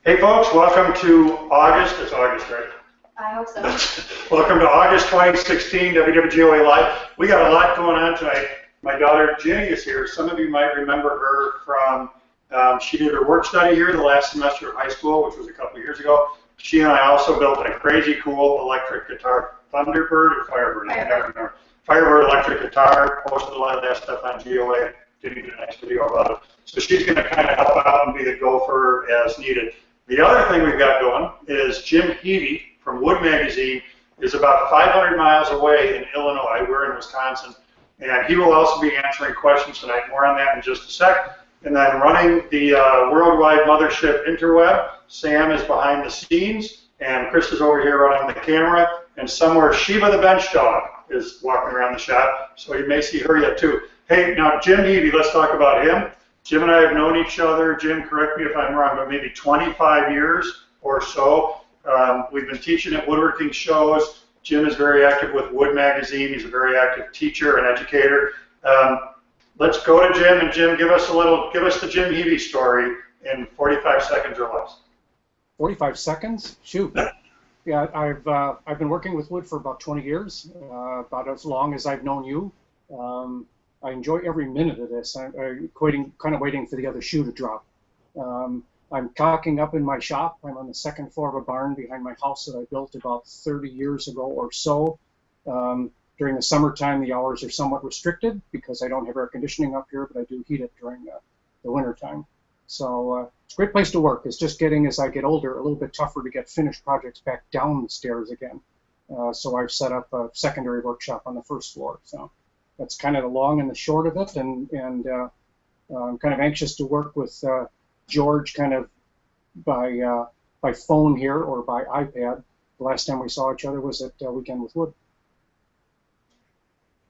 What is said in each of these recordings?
Hey folks, welcome to August. It's August, right? I hope so. Welcome to August 2016 WWGOA Live. We got a lot going on tonight. My daughter Jenny is here. Some of you might remember her from, she did her work study here the last semester of high school, which was a couple of years ago. She and I also built a crazy cool electric guitar, Thunderbird or Firebird, I never remember. Firebird electric guitar, posted a lot of that stuff on GOA. Jenny did a nice video about it. So she's going to kind of help out and be the gopher as needed. The other thing we've got going is Jim Heavey from Wood Magazine is about 500 miles away in Illinois. We're in Wisconsin. And he will also be answering questions tonight. More on that in just a sec. And then running the worldwide mothership interweb, Sam is behind the scenes. And Chris is over here running the camera. And somewhere Shiva the bench dog is walking around the shop. So you may see her yet too. Hey, now Jim Heavey, let's talk about him. Jim and I have known each other, Jim, correct me if I'm wrong, but maybe 25 years or so. We've been teaching at woodworking shows. Jim is very active with Wood Magazine. He's a very active teacher and educator. Let's go to Jim, and Jim, give us the Jim Heavey story in 45 seconds or less. 45 seconds? Shoot. Yeah, I've been working with wood for about 20 years, about as long as I've known you. I enjoy every minute of this. I'm kind of waiting for the other shoe to drop. I'm caulking up in my shop. I'm on the second floor of a barn behind my house that I built about 30 years ago or so. During the summertime, the hours are somewhat restricted because I don't have air conditioning up here, but I do heat it during the winter time. So it's a great place to work. It's just getting, as I get older, a little bit tougher to get finished projects back down the stairs again. So I've set up a secondary workshop on the first floor. So that's kind of the long and the short of it, and I'm kind of anxious to work with George kind of by phone here or by iPad. The last time we saw each other was at Weekend with Wood.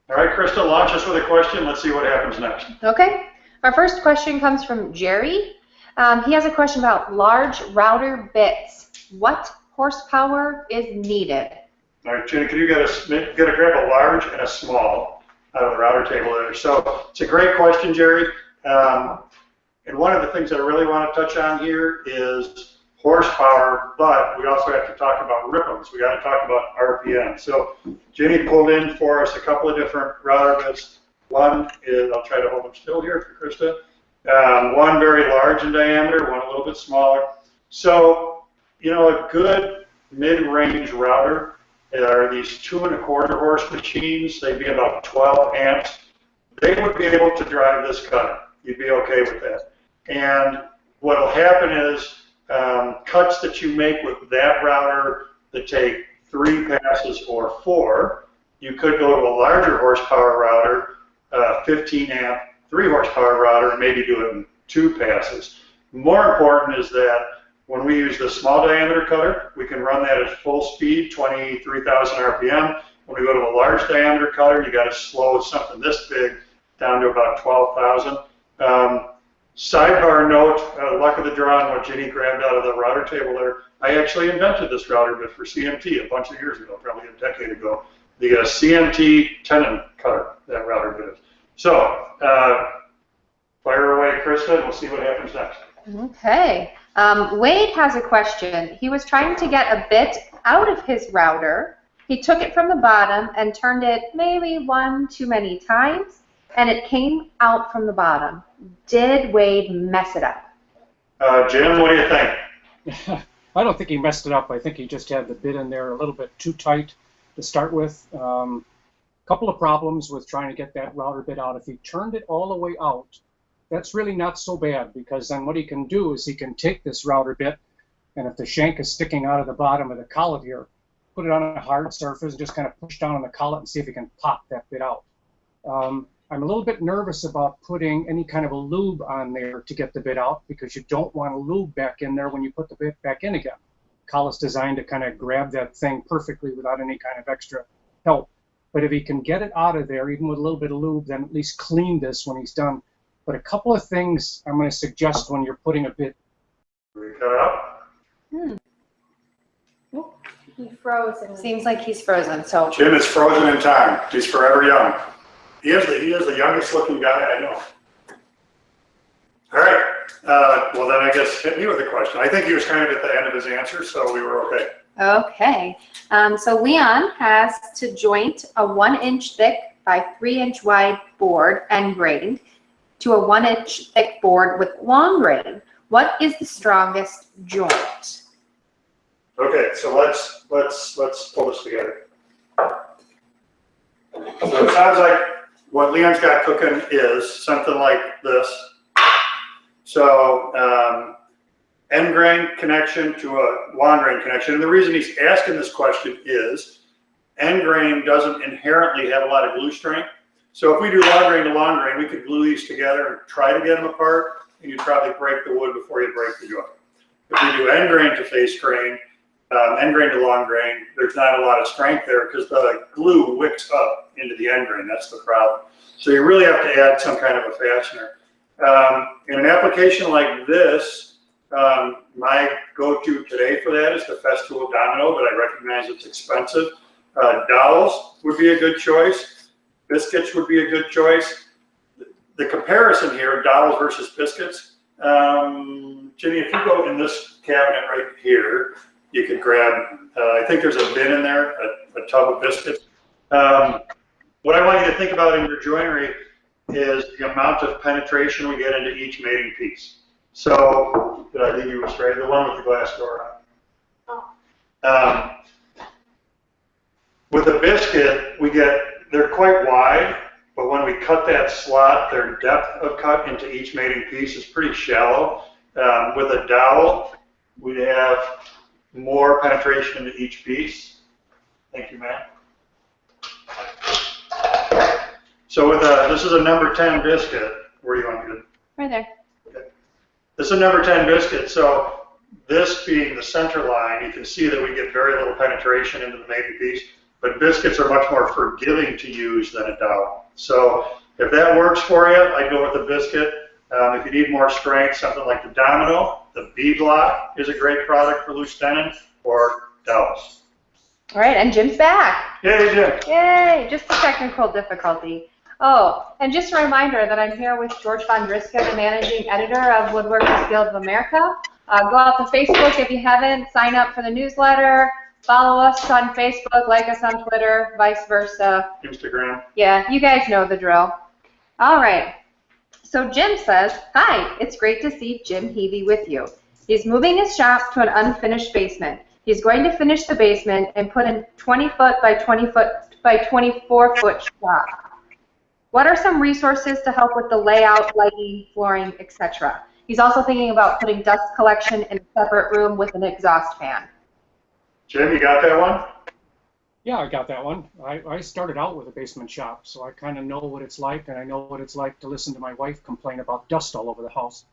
All right, Krista, launch us with a question. Let's see what happens next. Okay. Our first question comes from Jerry. He has a question about large router bits. What horsepower is needed? All right, Jenny, can you get a grab a large and a small out of the router table there? So it's a great question, Jerry. And one of the things that I really want to touch on here is horsepower, but we also have to talk about RPMs. We got to talk about RPM. So Jenny pulled in for us a couple of different router bits. One is, I'll try to hold them still here for Krista. One very large in diameter, one a little bit smaller. So, you know, a good mid-range router are these 2 1/4 horse machines. They'd be about 12 amps. They would be able to drive this cutter. You'd be okay with that. And what will happen is cuts that you make with that router that take 3 passes or 4, you could go to a larger horsepower router, 15 amp, 3 horsepower router, and maybe do it in 2 passes. More important is that when we use the small diameter cutter, we can run that at full speed, 23,000 RPM. When we go to a large diameter cutter, you got to slow something this big down to about 12,000. Sidebar note, luck of the draw on what Jenny grabbed out of the router table there. I actually invented this router bit for CMT a bunch of years ago, probably a decade ago. The CMT tenon cutter, that router bit is. So, fire away, Krista, and we'll see what happens next. Okay. Wade has a question. He was trying to get a bit out of his router. He took it from the bottom and turned it maybe 1 too many times, and it came out from the bottom. Did Wade mess it up? Jim, what do you think? I don't think he messed it up. I think he just had the bit in there a little bit too tight to start with. Couple of problems with trying to get that router bit out. If he turned it all the way out, that's really not so bad, because then what he can do is he can take this router bit, and if the shank is sticking out of the bottom of the collet here, put it on a hard surface and just kind of push down on the collet and see if he can pop that bit out. I'm a little bit nervous about putting any kind of a lube on there to get the bit out, because you don't want a lube back in there when you put the bit back in again. Collet's designed to kind of grab that thing perfectly without any kind of extra help. But if he can get it out of there, even with a little bit of lube, then at least clean this when he's done. But a couple of things I'm going to suggest when you're putting a bit. We cut it out. He froze. Seems like he's frozen. So Jim is frozen in time. He's forever young. He is the youngest looking guy I know. All right. Well, then I guess hit me with a question. I think he was kind of at the end of his answer, so we were okay. Okay. So Leon has to joint a 1-inch thick by 3-inch wide board end grain to a 1-inch thick board with long grain. What is the strongest joint? Okay, so let's pull this together. So it sounds like what Leon's got cooking is something like this. So end grain connection to a long grain connection. And the reason he's asking this question is end grain doesn't inherently have a lot of glue strength. So if we do long grain to long grain, we could glue these together and try to get them apart, and you'd probably break the wood before you break the joint. If we do end grain to face grain, end grain to long grain, there's not a lot of strength there because the glue wicks up into the end grain. That's the problem. So you really have to add some kind of a fastener. In an application like this, my go-to today for that is the Festool Domino, but I recognize it's expensive. Dowels would be a good choice. Biscuits would be a good choice. The comparison here, dowels versus biscuits, Jenny, if you go in this cabinet right here, you could grab, I think there's a bin in there, a tub of biscuits. What I want you to think about in your joinery is the amount of penetration we get into each mating piece. So, did I leave you straight? The one with the glass door on. With a biscuit, they're quite wide, but when we cut that slot, their depth of cut into each mating piece is pretty shallow. With a dowel, we'd have more penetration into each piece. Thank you, Matt. So with this is a number 10 biscuit. Where do you want me to? Right there. Okay. This is a number 10 biscuit. So this being the center line, you can see that we get very little penetration into the mating piece. But biscuits are much more forgiving to use than a dowel. So if that works for you, I'd go with the biscuit. If you need more strength, something like the Domino, the bead lock is a great product for loose tenon, or dowels. All right, and Jim's back. Yay, Jim. Yay, just a technical difficulty. Oh, and just a reminder that I'm here with George Von Driska, the managing editor of Woodworkers Guild of America. Go out to Facebook if you haven't, sign up for the newsletter. Follow us on Facebook, like us on Twitter, vice versa. Instagram. Yeah, you guys know the drill. All right. So Jim says, hi, it's great to see Jim Heavey with you. He's moving his shop to an unfinished basement. He's going to finish the basement and put in 20-foot by 20-foot by 24-foot shop. What are some resources to help with the layout, lighting, flooring, etc.? He's also thinking about putting dust collection in a separate room with an exhaust fan. Jim, you got that one? Yeah, I got that one. I started out with a basement shop, so I kind of know what it's like, and I know what it's like to listen to my wife complain about dust all over the house.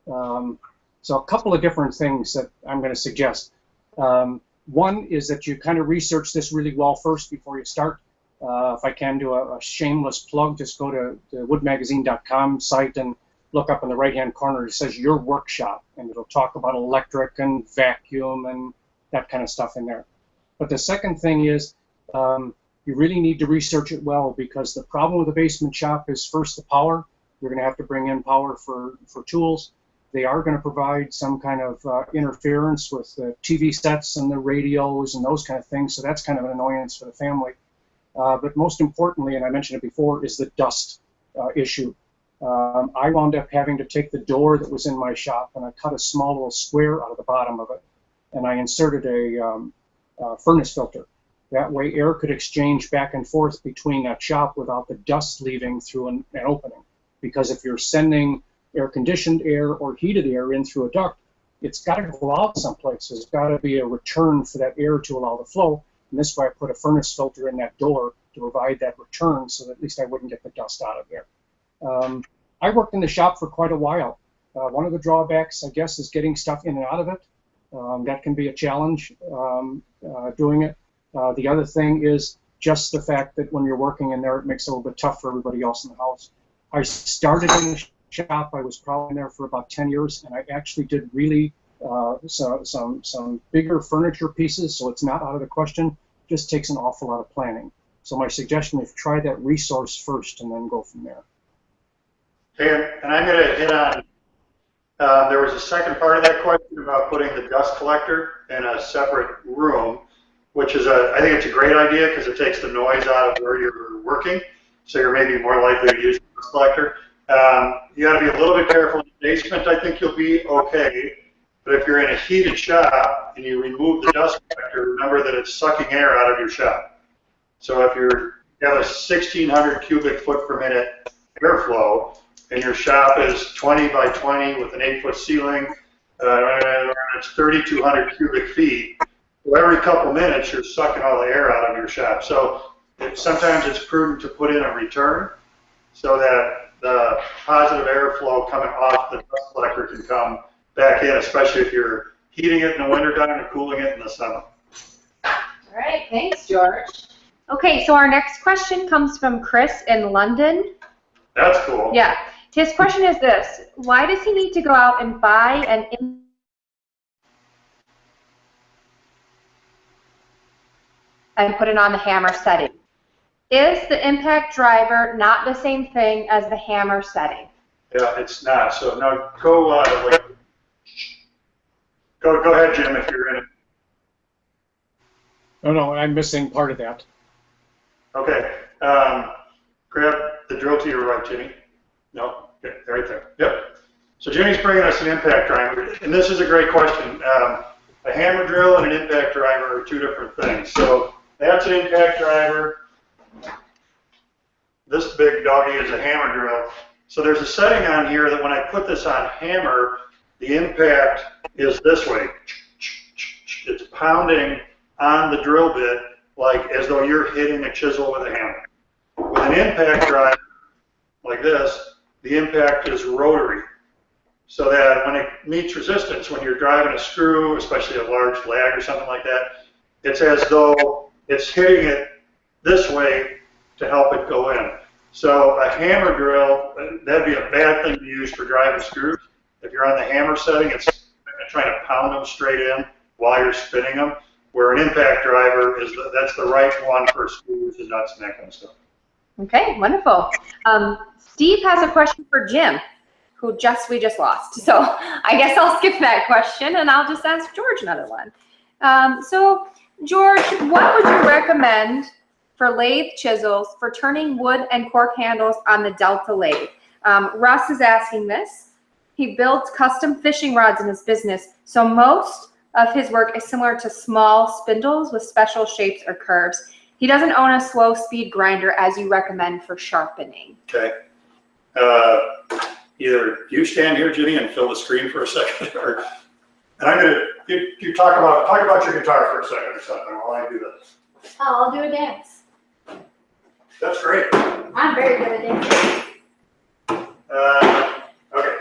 So a couple of different things that I'm going to suggest. One is that you kind of research this really well first before you start. If I can do a shameless plug, just go to the woodmagazine.com site and look up in the right-hand corner. It says Your Workshop, and it'll talk about electric and vacuum and that kind of stuff in there. But the second thing is you really need to research it well, because the problem with a basement shop is first the power. You're going to have to bring in power for tools. They are going to provide some kind of interference with the TV sets and the radios and those kind of things, so that's kind of an annoyance for the family. But most importantly, and I mentioned it before, is the dust issue. I wound up having to take the door that was in my shop, and I cut a small little square out of the bottom of it, and I inserted a furnace filter. That way air could exchange back and forth between that shop without the dust leaving through an opening. Because if you're sending air-conditioned air or heated air in through a duct, it's got to go out someplace. There's got to be a return for that air to allow the flow. And this way I put a furnace filter in that door to provide that return so that at least I wouldn't get the dust out of there. I worked in the shop for quite a while. One of the drawbacks, I guess, is getting stuff in and out of it. That can be a challenge doing it. The other thing is just the fact that when you're working in there, it makes it a little bit tough for everybody else in the house. I started in the shop. I was probably in there for about 10 years, and I actually did really some bigger furniture pieces, so it's not out of the question. It just takes an awful lot of planning. So my suggestion is try that resource first and then go from there. And I'm going to hit on There was a second part of that question about putting the dust collector in a separate room, which is I think it's a great idea because it takes the noise out of where you're working, so you're maybe more likely to use the dust collector. You got to be a little bit careful in the basement. I think you'll be okay. But if you're in a heated shop and you remove the dust collector, remember that it's sucking air out of your shop. So if you have a 1,600 cubic foot per minute airflow and your shop is 20 by 20 with an 8-foot ceiling, it's 3,200 cubic feet. So every couple minutes you're sucking all the air out of your shop. So sometimes it's prudent to put in a return so that the positive airflow coming off the dust collector can come back in, especially if you're heating it in the wintertime and cooling it in the summer. All right, thanks, George. Okay, so our next question comes from Chris in London. That's cool. Yeah, his question is this: why does he need to go out and buy and put it on the hammer setting? Is the impact driver not the same thing as the hammer setting? Yeah, it's not. So now go ahead, Jim, if you're in it. Oh, no, I'm missing part of that. Okay. Grab the drill to your right, Jimmy. No, okay, right there. Yep. So Jimmy's bringing us an impact driver, and this is a great question. A hammer drill and an impact driver are two different things. So that's an impact driver. This big doggy is a hammer drill. So there's a setting on here that when I put this on hammer, the impact is this way. It's pounding on the drill bit like as though you're hitting a chisel with a hammer. With an impact driver like this, the impact is rotary. So that when it meets resistance, when you're driving a screw, especially a large lag or something like that, it's as though it's hitting it this way to help it go in. So a hammer drill, that'd be a bad thing to use for driving screws. If you're on the hammer setting, it's trying to pound them straight in while you're spinning them, where an impact driver that's the right one for screws and nuts and that kind of stuff. Okay, wonderful. Steve has a question for Jim, who we just lost. So I guess I'll skip that question and I'll just ask George another one. So George, what would you recommend for lathe chisels for turning wood and cork handles on the Delta lathe? Russ is asking this. He builds custom fishing rods in his business, so most of his work is similar to small spindles with special shapes or curves. He doesn't own a slow speed grinder as you recommend for sharpening. Okay. Either you stand here, Ginny, and fill the screen for a second, and I'm gonna you talk about your guitar for a second or something while I do this. Oh, I'll do a dance. That's great. I'm very good at dancing. Okay.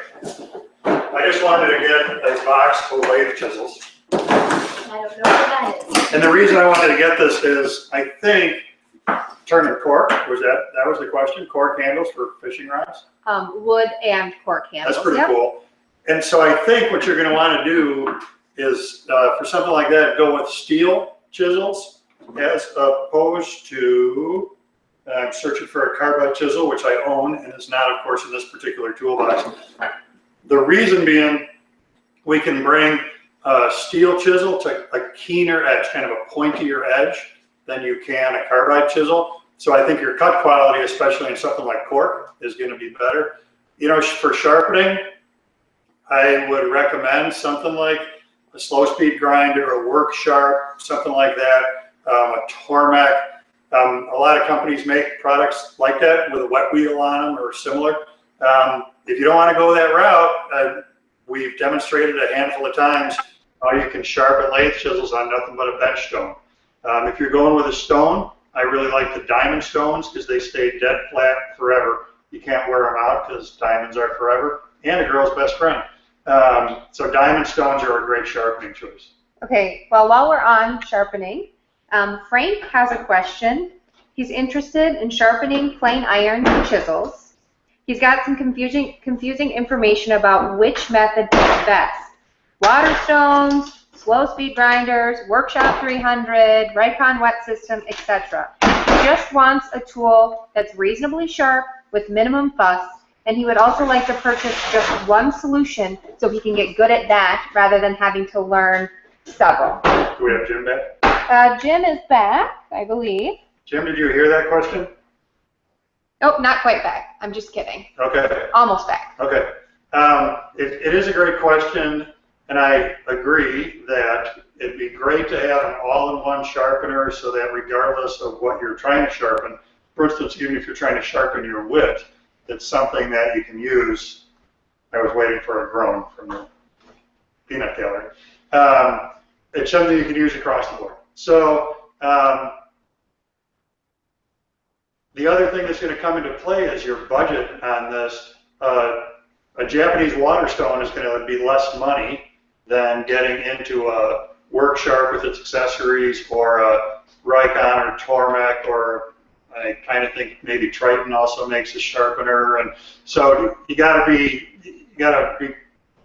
I just wanted to get a box of lathe chisels. I don't know what that is. And the reason I wanted to get this is I think turning cork, that was the question, cork handles for fishing rods? Wood and cork handles. That's pretty yep. cool. And so I think what you're going to want to do is for something like that, go with steel chisels as opposed to, I'm searching for a carbide chisel, which I own and is not, of course, in this particular toolbox. The reason being, we can bring a steel chisel to a keener edge, kind of a pointier edge than you can a carbide chisel. So I think your cut quality, especially in something like cork, is going to be better. You know, for sharpening, I would recommend something like a slow speed grinder, a WorkSharp, something like that, a Tormek. A lot of companies make products like that with a wet wheel on them or similar. If you don't want to go that route, we've demonstrated a handful of times how you can sharpen lathe chisels on nothing but a bench stone. If you're going with a stone, I really like the diamond stones because they stay dead flat forever. You can't wear them out because diamonds are forever and a girl's best friend. So diamond stones are a great sharpening choice. Okay, well, while we're on sharpening, Frank has a question. He's interested in sharpening plain iron chisels. He's got some confusing information about which method is best. Water stones, slow speed grinders, WorkShop 300, Raycon wet system, etc. He just wants a tool that's reasonably sharp with minimum fuss and he would also like to purchase just one solution so he can get good at that rather than having to learn several. Do we have Jim back? Jim is back, I believe. Jim, did you hear that question? Oh, not quite back. I'm just kidding. Okay. Almost back. Okay. It is a great question, and I agree that it'd be great to have an all-in-one sharpener so that regardless of what you're trying to sharpen, for instance, even if you're trying to sharpen your wit, it's something that you can use. I was waiting for a groan from the peanut gallery. It's something you can use across the board. So the other thing that's going to come into play is your budget on this. A Japanese water stone is going to be less money than getting into a WorkSharp with its accessories, or a Rikon or Tormek, or I kind of think maybe Triton also makes a sharpener. And so you got to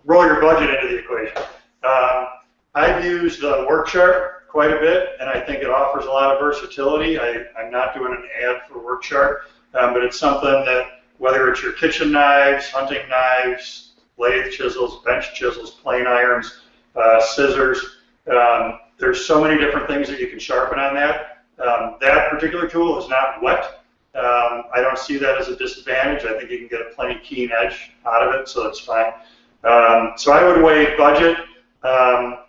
roll your budget into the equation. I've used the WorkSharp quite a bit, and I think it offers a lot of versatility. I'm not doing an ad for WorkSharp, but it's something that, whether it's your kitchen knives, hunting knives, lathe chisels, bench chisels, plane irons, scissors, there's so many different things that you can sharpen on that. That particular tool is not wet. I don't see that as a disadvantage. I think you can get a plenty keen edge out of it, so that's fine. So I would weigh budget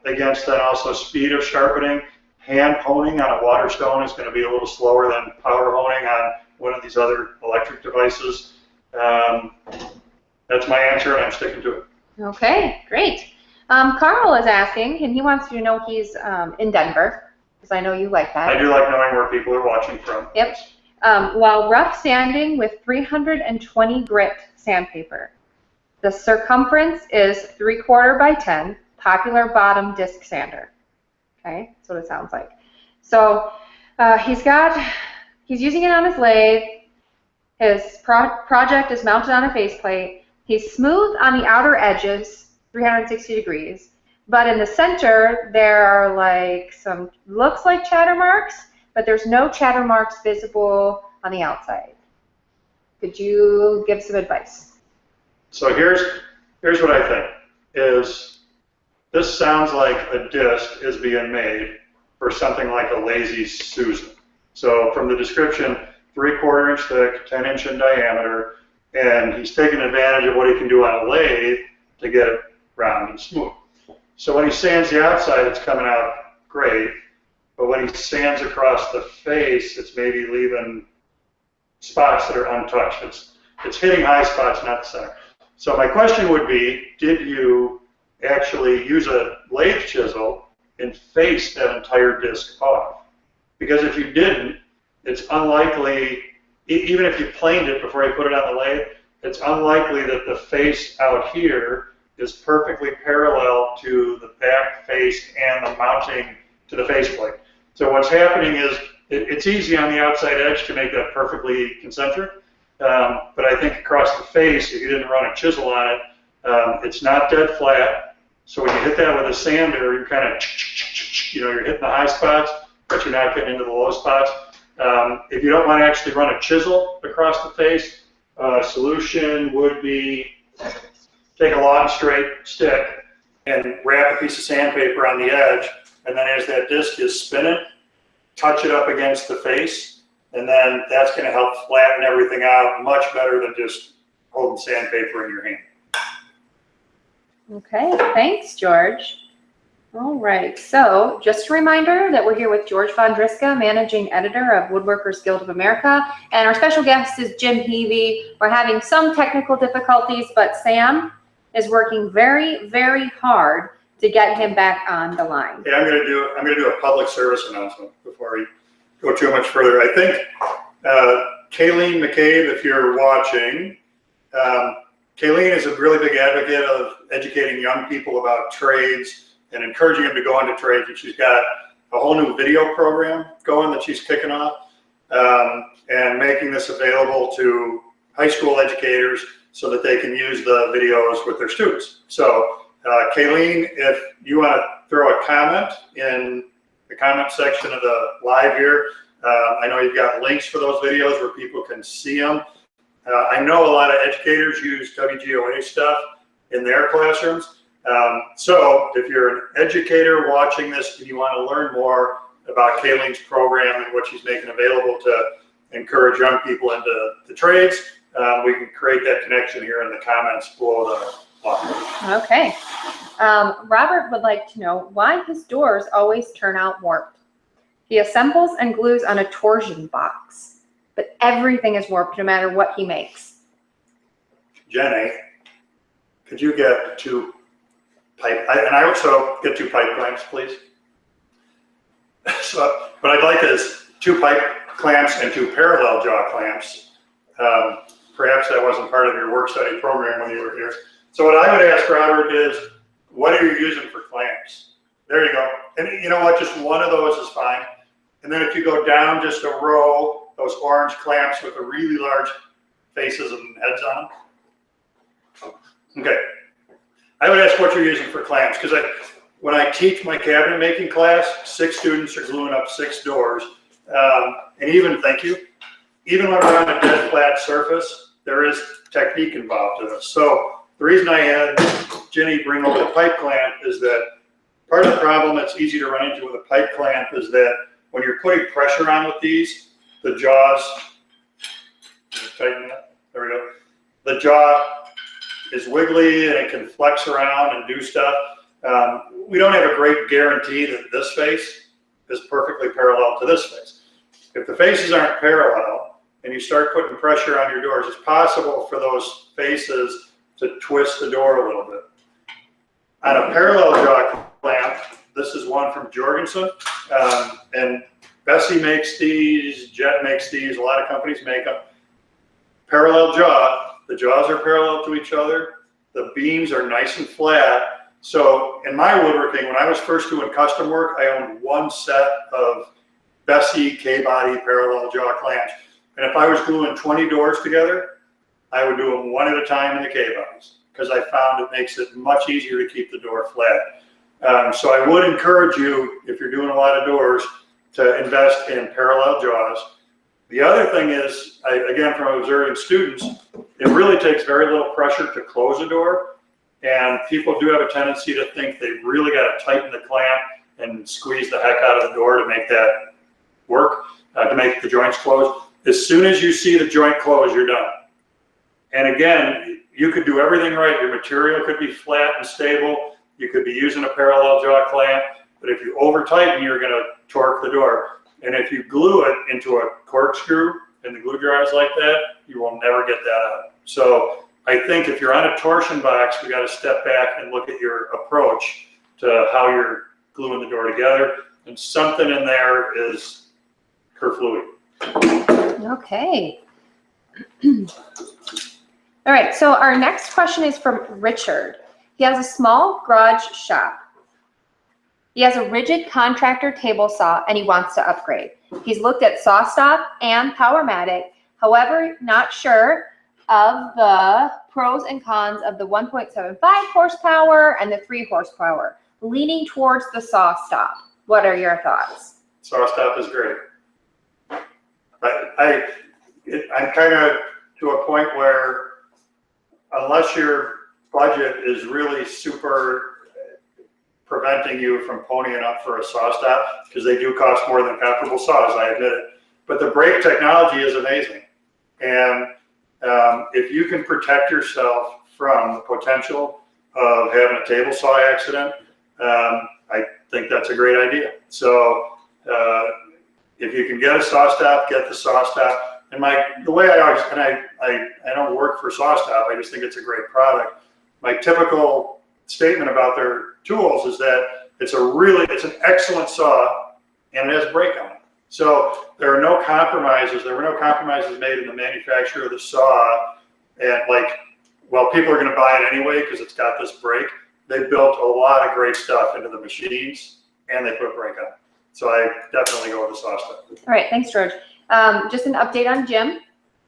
against then also speed of sharpening. Hand honing on a water stone is going to be a little slower than power honing on one of these other electric devices. That's my answer, and I'm sticking to it. Okay, great. Carl is asking, and he wants you to know he's in Denver, because I know you like that. I do like knowing where people are watching from. Yep. While rough sanding with 320 grit sandpaper, the circumference is 3/4 by 10, popular bottom disc sander. Okay, that's what it sounds like. So he's using it on his lathe. His project is mounted on a faceplate. He's smooth on the outer edges, 360 degrees, but in the center there are like some, looks like chatter marks, but there's no chatter marks visible on the outside. Could you give some advice? So here's what I think is, this sounds like a disc is being made for something like a Lazy Susan. So from the description, 3/4 inch thick, 10 inch in diameter, and he's taking advantage of what he can do on a lathe to get it round and smooth. So when he sands the outside, it's coming out great, but when he sands across the face, it's maybe leaving spots that are untouched. It's hitting high spots, not the center. So my question would be, did you actually use a lathe chisel and face that entire disc off? Because if you didn't, it's unlikely, even if you planed it before you put it on the lathe, it's unlikely that the face out here is perfectly parallel to the back face and the mounting to the faceplate. So what's happening is, it's easy on the outside edge to make that perfectly concentric, but I think across the face, if you didn't run a chisel on it, it's not dead flat. So when you hit that with a sander, you're kind of, you're hitting the high spots, but you're not getting into the low spots. If you don't want to actually run a chisel across the face, solution would be take a long straight stick and wrap a piece of sandpaper on the edge, and then as that disc is spinning, touch it up against the face, and then that's going to help flatten everything out much better than just holding sandpaper in your hand. Okay, thanks, George. All right, so just a reminder that we're here with George Von Driska, Managing Editor of Woodworkers Guild of America, and our special guest is Jim Heavey. We're having some technical difficulties, but Sam is working very, very hard to get him back on the line. Yeah, I'm going to do a public service announcement before we go too much further. I think Kayleen McCabe, if you're watching, Kayleen is a really big advocate of educating young people about trades and encouraging them to go into trades. And she's got a whole new video program going that she's kicking off, and making this available to high school educators so that they can use the videos with their students. So Kayleen, if you want to throw a comment in the comment section of the live here, I know you've got links for those videos where people can see them. I know a lot of educators use WGOA stuff in their classrooms. So if you're an educator watching this and you want to learn more about Kayleen's program and what she's making available to encourage young people into the trades, we can create that connection here in the comments below the blog. Okay. Robert would like to know why his doors always turn out warped. He assembles and glues on a torsion box, but everything is warped no matter what he makes. Jenny, could you get 2 pipe, and I also get 2 pipe clamps, please? So what I'd like is 2 pipe clamps and 2 parallel jaw clamps. Perhaps that wasn't part of your work study program when you were here. So what I would ask Robert is, what are you using for clamps? There you go. And you know what, just one of those is fine. And then if you go down just a row, those orange clamps with the really large faces and heads on them. Okay. I would ask what you're using for clamps, because when I teach my cabinet making class, 6 students are gluing up 6 doors. And even, thank you, even when we're on a dead flat surface, there is technique involved in this. So the reason I had Jenny bring over the pipe clamp is that part of the problem that's easy to run into with a pipe clamp is that when you're putting pressure on with these, the jaws, tighten that, there we go. The jaw is wiggly and it can flex around and do stuff. We don't have a great guarantee that this face is perfectly parallel to this face. If the faces aren't parallel and you start putting pressure on your doors, it's possible for those faces to twist the door a little bit. On a parallel jaw clamp, this is one from Jorgensen, and Bessie makes these, Jet makes these, a lot of companies make them. Parallel jaw, the jaws are parallel to each other, the beams are nice and flat. So in my woodworking, when I was first doing custom work, I owned 1 set of Bessie K-body parallel jaw clamps. And if I was gluing 20 doors together, I would do them 1 at a time in the K-bodies, because I found it makes it much easier to keep the door flat. So I would encourage you, if you're doing a lot of doors, to invest in parallel jaws. The other thing is, again, from observing students, it really takes very little pressure to close a door. And people do have a tendency to think they really got to tighten the clamp and squeeze the heck out of the door to make that work, to make the joints close. As soon as you see the joint close, you're done. And again, you could do everything right. Your material could be flat and stable. You could be using a parallel jaw clamp, but if you over tighten, you're going to torque the door. And if you glue it into a corkscrew and the glue jar is like that, you will never get that out. So I think if you're on a torsion box, we got to step back and look at your approach to how you're gluing the door together. And something in there is kerfluid. Okay. All right, so our next question is from Richard. He has a small garage shop. He has a rigid contractor table saw and he wants to upgrade. He's looked at SawStop and Powermatic, however, not sure of the pros and cons of the 1.75 horsepower and the 3 horsepower, leaning towards the SawStop. What are your thoughts? SawStop is great. I'm kind of to a point where unless your budget is really super preventing you from ponying up for a SawStop, because they do cost more than comparable saws, I admit it. But the brake technology is amazing. And if you can protect yourself from the potential of having a table saw accident, I think that's a great idea. So if you can get a SawStop, get the SawStop. And the way I always, and I don't work for SawStop, I just think it's a great product. My typical statement about their tools is that it's an excellent saw and it has brake on it. So there are no compromises. There were no compromises made in the manufacture of the saw. And well, people are going to buy it anyway because it's got this brake. They built a lot of great stuff into the machines and they put a brake on it. So I definitely go with the SawStop. All right, thanks, George. Just an update on Jim.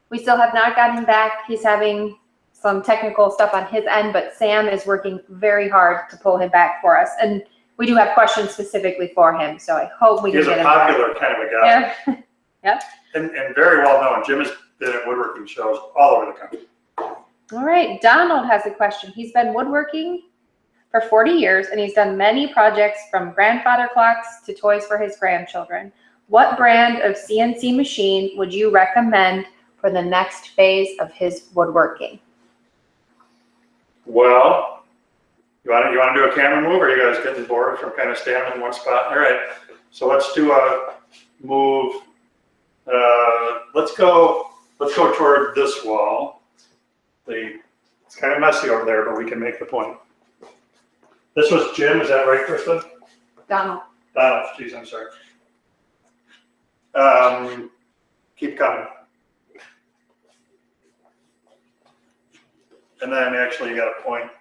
We still have not gotten him back. He's having some technical stuff on his end, but Sam is working very hard to pull him back for us. And we do have questions specifically for him, so I hope we can get him back. He's a popular kind of a guy. Yeah. Yep. And very well known. Jim has been at woodworking shows all over the country. All right, Donald has a question. He's been woodworking for 40 years, and he's done many projects from grandfather clocks to toys for his grandchildren. What brand of CNC machine would you recommend for the next phase of his woodworking? Well, you want to do a camera move, or are you guys getting bored from kind of standing in one spot? All right, so let's do a move. Let's go toward this wall. It's kind of messy over there, but we can make the point. This was Jim, is that right, Krista? Donald. Donald, geez, I'm sorry. Keep coming. And then actually you got a point,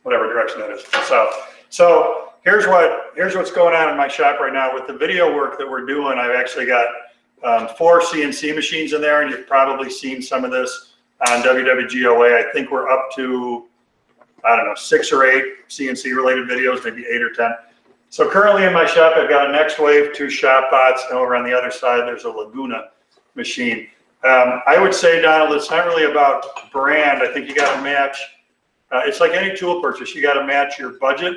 whatever direction that is, south. So here's what's going on in my shop right now. With the video work that we're doing, I've actually got 4 CNC machines in there, and you've probably seen some of this on WWGOA. I think we're up to, I don't know, 6 or 8 CNC related videos, maybe 8 or 10. So currently in my shop, I've got a Next Wave, 2 ShopBots, and over on the other side, there's a Laguna machine. I would say, Donald, it's not really about brand. I think you got to match, it's like any tool purchase, you got to match your budget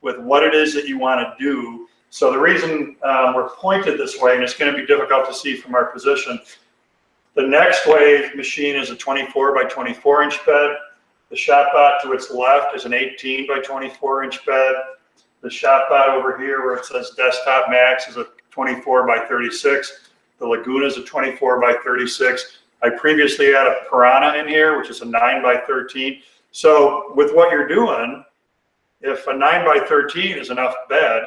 with what it is that you want to do. So the reason we're pointed this way, and it's going to be difficult to see from our position, the Next Wave machine is a 24 by 24 inch bed. The ShopBot to its left is an 18 by 24 inch bed. The ShopBot over here where it says Desktop Max is a 24 by 36. The Laguna is a 24 by 36. I previously had a Piranha in here, which is a 9 by 13. So with what you're doing, if a 9 by 13 is enough bed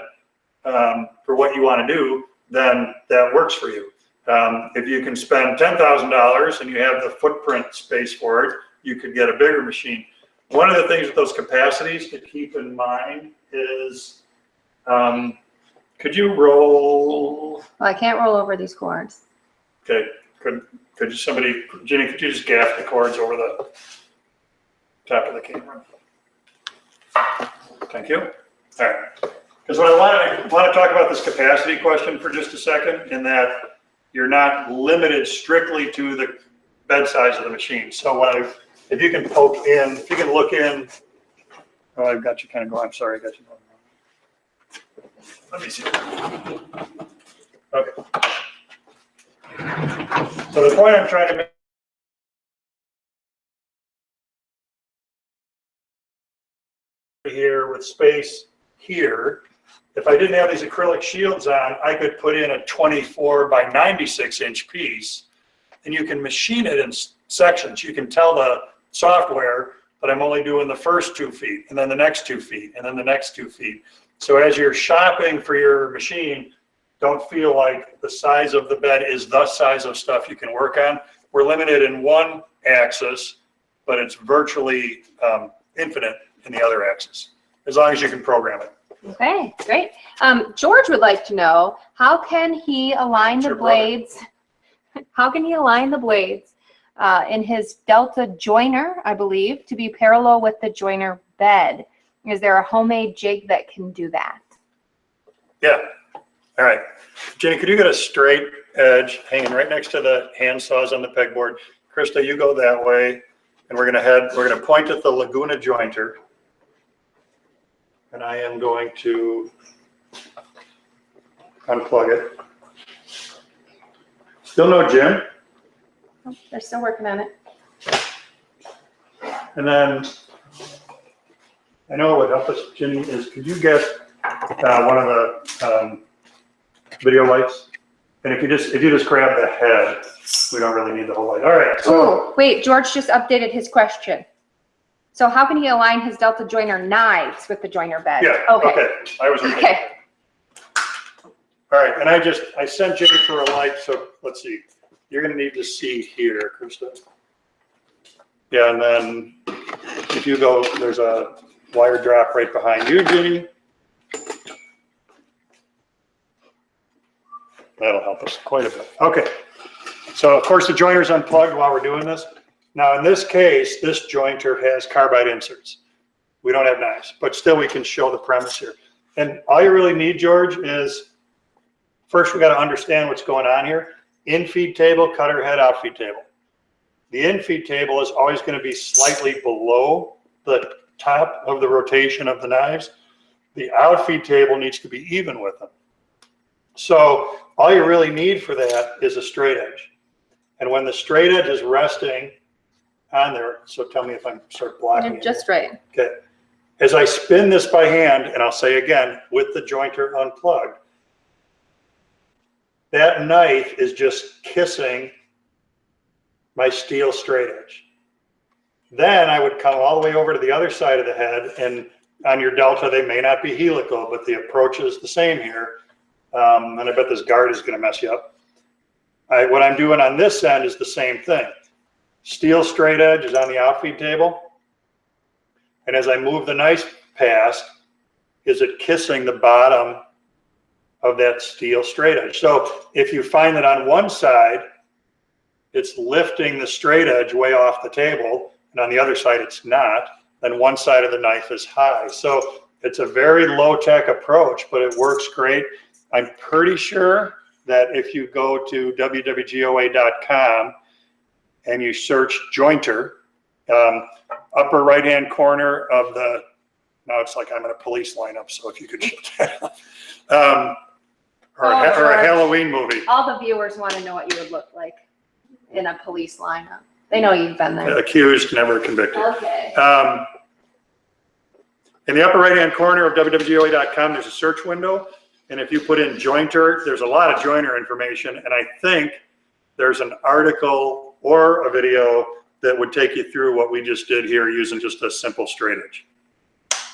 for what you want to do, then that works for you. If you can spend $10,000 and you have the footprint space for it, you could get a bigger machine. One of the things with those capacities to keep in mind is, could you roll? Well, I can't roll over these cords. Okay, could you somebody, Jenny, could you just gaff the cords over the top of the camera? Thank you. All right, because what I want to talk about this capacity question for just a second, in that you're not limited strictly to the bed size of the machine. So if you can poke in, if you can look in, oh, I've got you kind of going, I'm sorry, I got you going. Let me see. Okay. So the point I'm trying to make here with space here, if I didn't have these acrylic shields on, I could put in a 24 by 96 inch piece, and you can machine it in sections. You can tell the software that I'm only doing the first 2 feet, and then the next 2 feet, and then the next 2 feet. So as you're shopping for your machine, don't feel like the size of the bed is the size of stuff you can work on. We're limited in one axis, but it's virtually infinite in the other axis, as long as you can program it. Okay, great. George would like to know, how can he align the blades? How can he align the blades in his Delta joiner, I believe, to be parallel with the joiner bed? Is there a homemade jig that can do that? Yeah. All right. Jenny, could you get a straight edge hanging right next to the hand saws on the pegboard? Krista, you go that way, and we're gonna point at the Laguna jointer. And I am going to unplug it. Still no Jim? Oh, they're still working on it. And then, I know what would help us, Jenny, is could you get one of the video lights? And if you just grab the head, we don't really need the whole light. All right. So wait, George just updated his question. So how can he align his Delta joiner knives with the joiner bed? yeah. Okay. I was okay. All right, and I sent Jenny for a light. So let's see. You're going to need to see here, Krista. Yeah, and then if you go, there's a wire drop right behind you, Jenny. That'll help us quite a bit. Okay. So of course the joiner's unplugged while we're doing this. Now in this case, this jointer has carbide inserts. We don't have knives, but still we can show the premise here. And all you really need, George, is first we got to understand what's going on here. in-feed table, cutter head, out-feed table. The in-feed table is always going to be slightly below the top of the rotation of the knives. The out-feed table needs to be even with them. So all you really need for that is a straight edge. And when the straight edge is resting on there, so tell me if I'm start blocking You're just right. Okay. As I spin this by hand, and I'll say again, with the jointer unplugged, that knife is just kissing my steel straight edge. Then I would come all the way over to the other side of the head, and on your Delta, they may not be helical, but the approach is the same here. And I bet this guard is going to mess you up. What I'm doing on this end is the same thing. Steel straight edge is on the outfeed table. And as I move the knife past, is it kissing the bottom of that steel straight edge? So if you find that on one side, it's lifting the straight edge way off the table, and on the other side it's not, then one side of the knife is high. So it's a very low-tech approach, but it works great. I'm pretty sure that if you go to WWGOA.com and you search jointer, upper right-hand corner of the, now it's like I'm in a police lineup, so if you could shut that off. Or a Halloween movie. All the viewers want to know what you would look like in a police lineup. They know you've been there. Accused, never convicted. Okay. In the upper right-hand corner of WWGOA.com, there's a search window. And if you put in jointer, there's a lot of joiner information. And I think there's an article or a video that would take you through what we just did here using just a simple straight edge.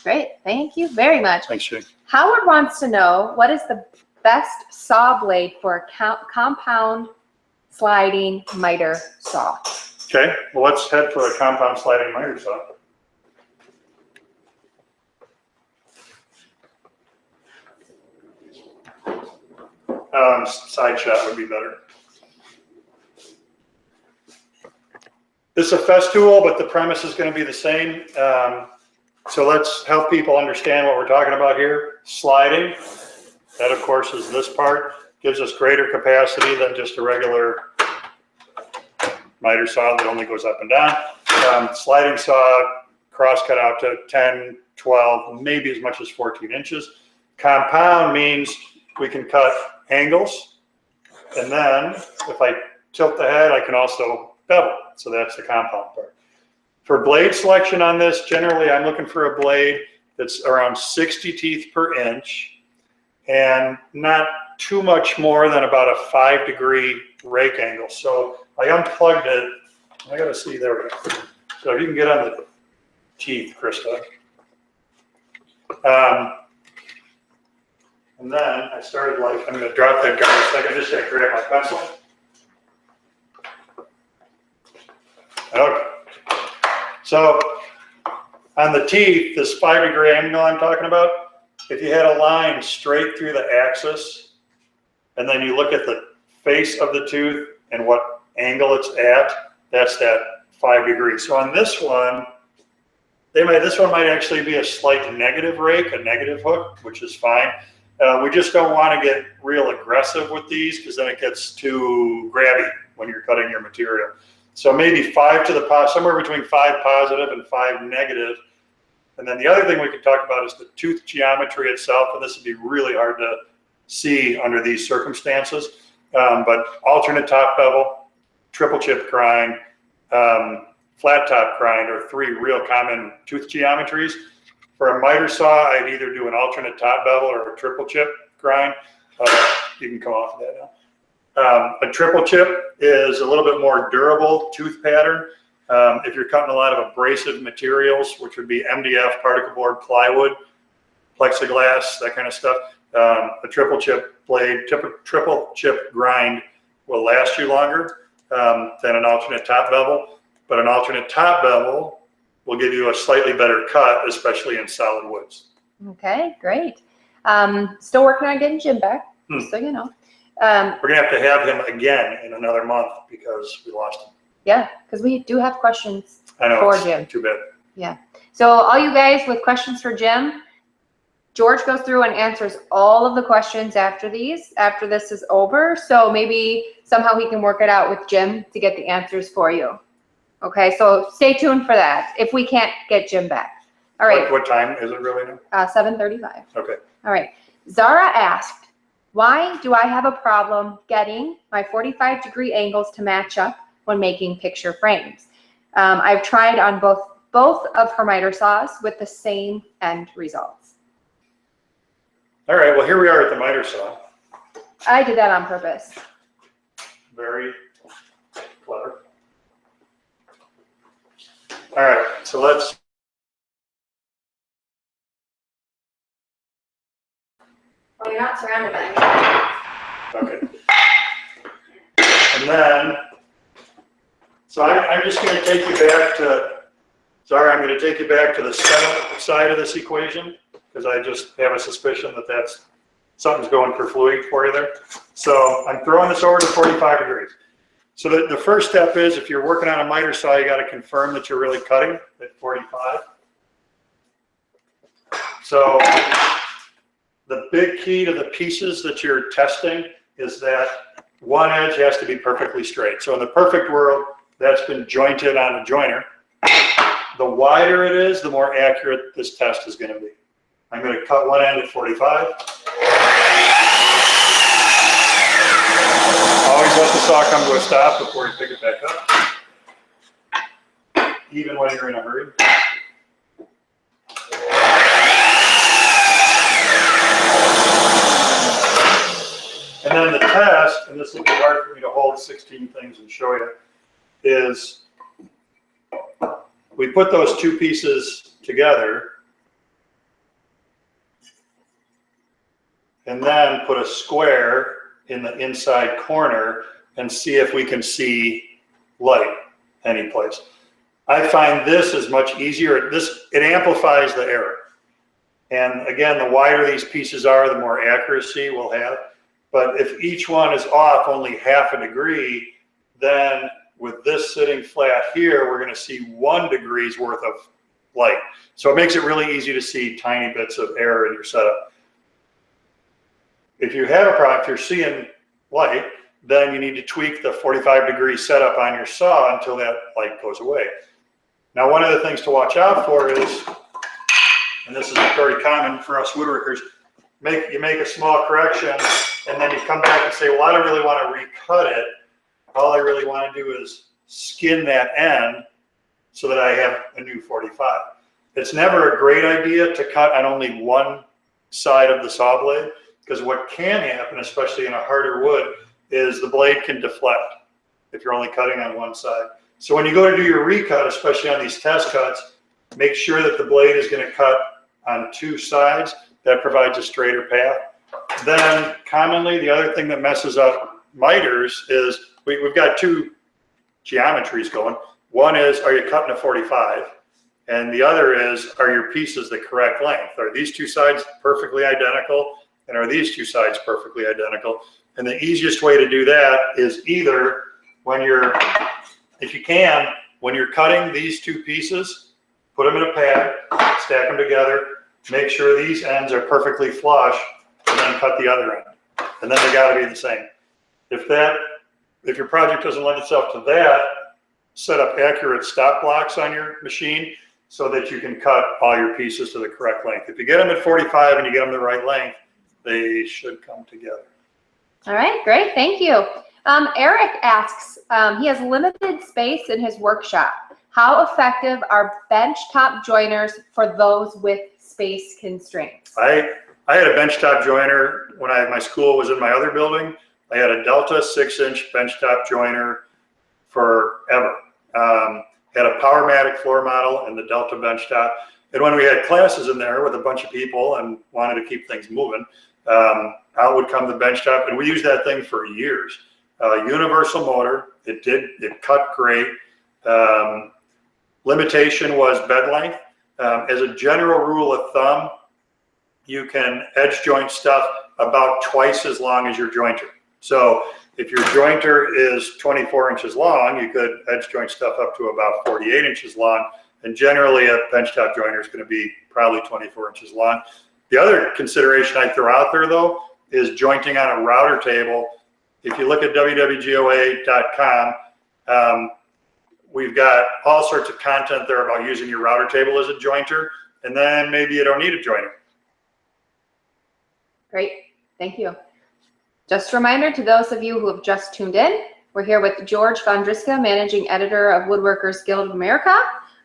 Great. Thank you very much. Thanks, Shane. Howard wants to know, what is the best saw blade for a compound sliding miter saw? Okay, well, let's head for a compound sliding miter saw. Side shot would be better. This is a Festool, but the premise is going to be the same. So let's help people understand what we're talking about here. Sliding, that of course is this part, gives us greater capacity than just a regular miter saw that only goes up and down. Sliding saw, cross cut out to 10, 12, maybe as much as 14 inches. Compound means we can cut angles, and then if I tilt the head, I can also bevel. So that's the compound part. For blade selection on this, generally I'm looking for a blade that's around 60 teeth per inch and not too much more than about a 5-degree rake angle. So I unplugged it. I gotta see, there we go. So if you can get on the teeth, Krista. And then I started like, I'm gonna drop that guard a second, just to grab my pencil. Okay. So on the teeth, this 5-degree angle I'm talking about, if you had a line straight through the axis, and then you look at the face of the tooth and what angle it's at, that's that 5 degrees. So on this one, this one might actually be a slight negative rake, a negative hook, which is fine. We just don't want to get real aggressive with these because then it gets too grabby when you're cutting your material. So maybe 5 to the positive, somewhere between 5 positive and 5 negative. And then the other thing we can talk about is the tooth geometry itself, and this would be really hard to see under these circumstances. But alternate top bevel, triple chip grind, flat top grind are 3 real common tooth geometries. For a miter saw, I'd either do an alternate top bevel or a triple chip grind. You can come off of that now. A triple chip is a little bit more durable tooth pattern. If you're cutting a lot of abrasive materials, which would be MDF, particle board, plywood, plexiglass, that kind of stuff, a triple chip blade, triple chip grind will last you longer than an alternate top bevel. But an alternate top bevel will give you a slightly better cut, especially in solid woods. Okay, great. Still working on getting Jim back, so you know. We're gonna have him again in another month because we lost him. Yeah, because we do have questions I know, for Jim. Too bad. Yeah. So all you guys with questions for Jim, George goes through and answers all of the questions after this is over. So maybe somehow he can work it out with Jim to get the answers for you. Okay, so stay tuned for that if we can't get Jim back. All right. What time is it really now? 7:35. Okay. All right. Zara asked, why do I have a problem getting my 45-degree angles to match up when making picture frames? I've tried on both of her miter saws with the same end results. All right, well, here we are at the miter saw. I did that on purpose. Very clever. All right, so let's. Well, you're not surrounded by me. Okay. And then, so I'm just going to take you back to, sorry, I'm going to take you back to the setup side of this equation, because I just have a suspicion that that's something's going kerflooey for you there. So I'm throwing this over to 45 degrees. So the first step is, if you're working on a miter saw, you got to confirm that you're really cutting at 45. So the big key to the pieces that you're testing is that one edge has to be perfectly straight. So in the perfect world, that's been jointed on a joiner. The wider it is, the more accurate this test is going to be. I'm going to cut one end at 45. Always let the saw come to a stop before you pick it back up, even when you're in a hurry. And then the test, and this will be hard for me to hold 16 things and show you, is we put those two pieces together and then put a square in the inside corner and see if we can see light any place. I find this is much easier. It amplifies the error. And again, the wider these pieces are, the more accuracy we'll have. But if each one is off only half a degree, then with this sitting flat here, we're going to see 1 degree's worth of light. So it makes it really easy to see tiny bits of error in your setup. If you have a problem, if you're seeing light, then you need to tweak the 45-degree setup on your saw until that light goes away. Now, one of the things to watch out for is, and this is very common for us woodworkers, you make a small correction, and then you come back and say, well, I don't really want to recut it. All I really want to do is skin that end so that I have a new 45. It's never a great idea to cut on only one side of the saw blade, because what can happen, especially in a harder wood, is the blade can deflect if you're only cutting on one side. So when you go to do your recut, especially on these test cuts, make sure that the blade is going to cut on 2 sides. That provides a straighter path. Then commonly, the other thing that messes up miters is we've got 2 geometries going. One is, are you cutting a 45? And the other is, are your pieces the correct length? Are these 2 sides perfectly identical? And are these 2 sides perfectly identical? And the easiest way to do that is either when you're, if you can, when you're cutting these 2 pieces, put them in a pad, stack them together, make sure these ends are perfectly flush, and then cut the other end. And then they got to be the same. If your project doesn't lend itself to that, set up accurate stop blocks on your machine so that you can cut all your pieces to the correct length. If you get them at 45 and you get them the right length, they should come together. All right, great, thank you. Eric asks, he has limited space in his workshop. How effective are benchtop joiners for those with space constraints? I had a benchtop joiner when my school was in my other building. I had a Delta 6-inch benchtop joiner forever. Had a Powermatic floor model and the Delta benchtop. And when we had classes in there with a bunch of people and wanted to keep things moving, out would come the benchtop, and we used that thing for years. Universal motor, it cut great. Limitation was bed length. As a general rule of thumb, you can edge joint stuff about twice as long as your jointer. So if your jointer is 24 inches long, you could edge joint stuff up to about 48 inches long. And generally a benchtop joiner is going to be probably 24 inches long. The other consideration I throw out there though is jointing on a router table. If you look at WWGOA.com, we've got all sorts of content there about using your router table as a jointer, and then maybe you don't need a jointer. Great, thank you. Just a reminder to those of you who have just tuned in, we're here with George Von Driska, Managing Editor of Woodworkers Guild of America.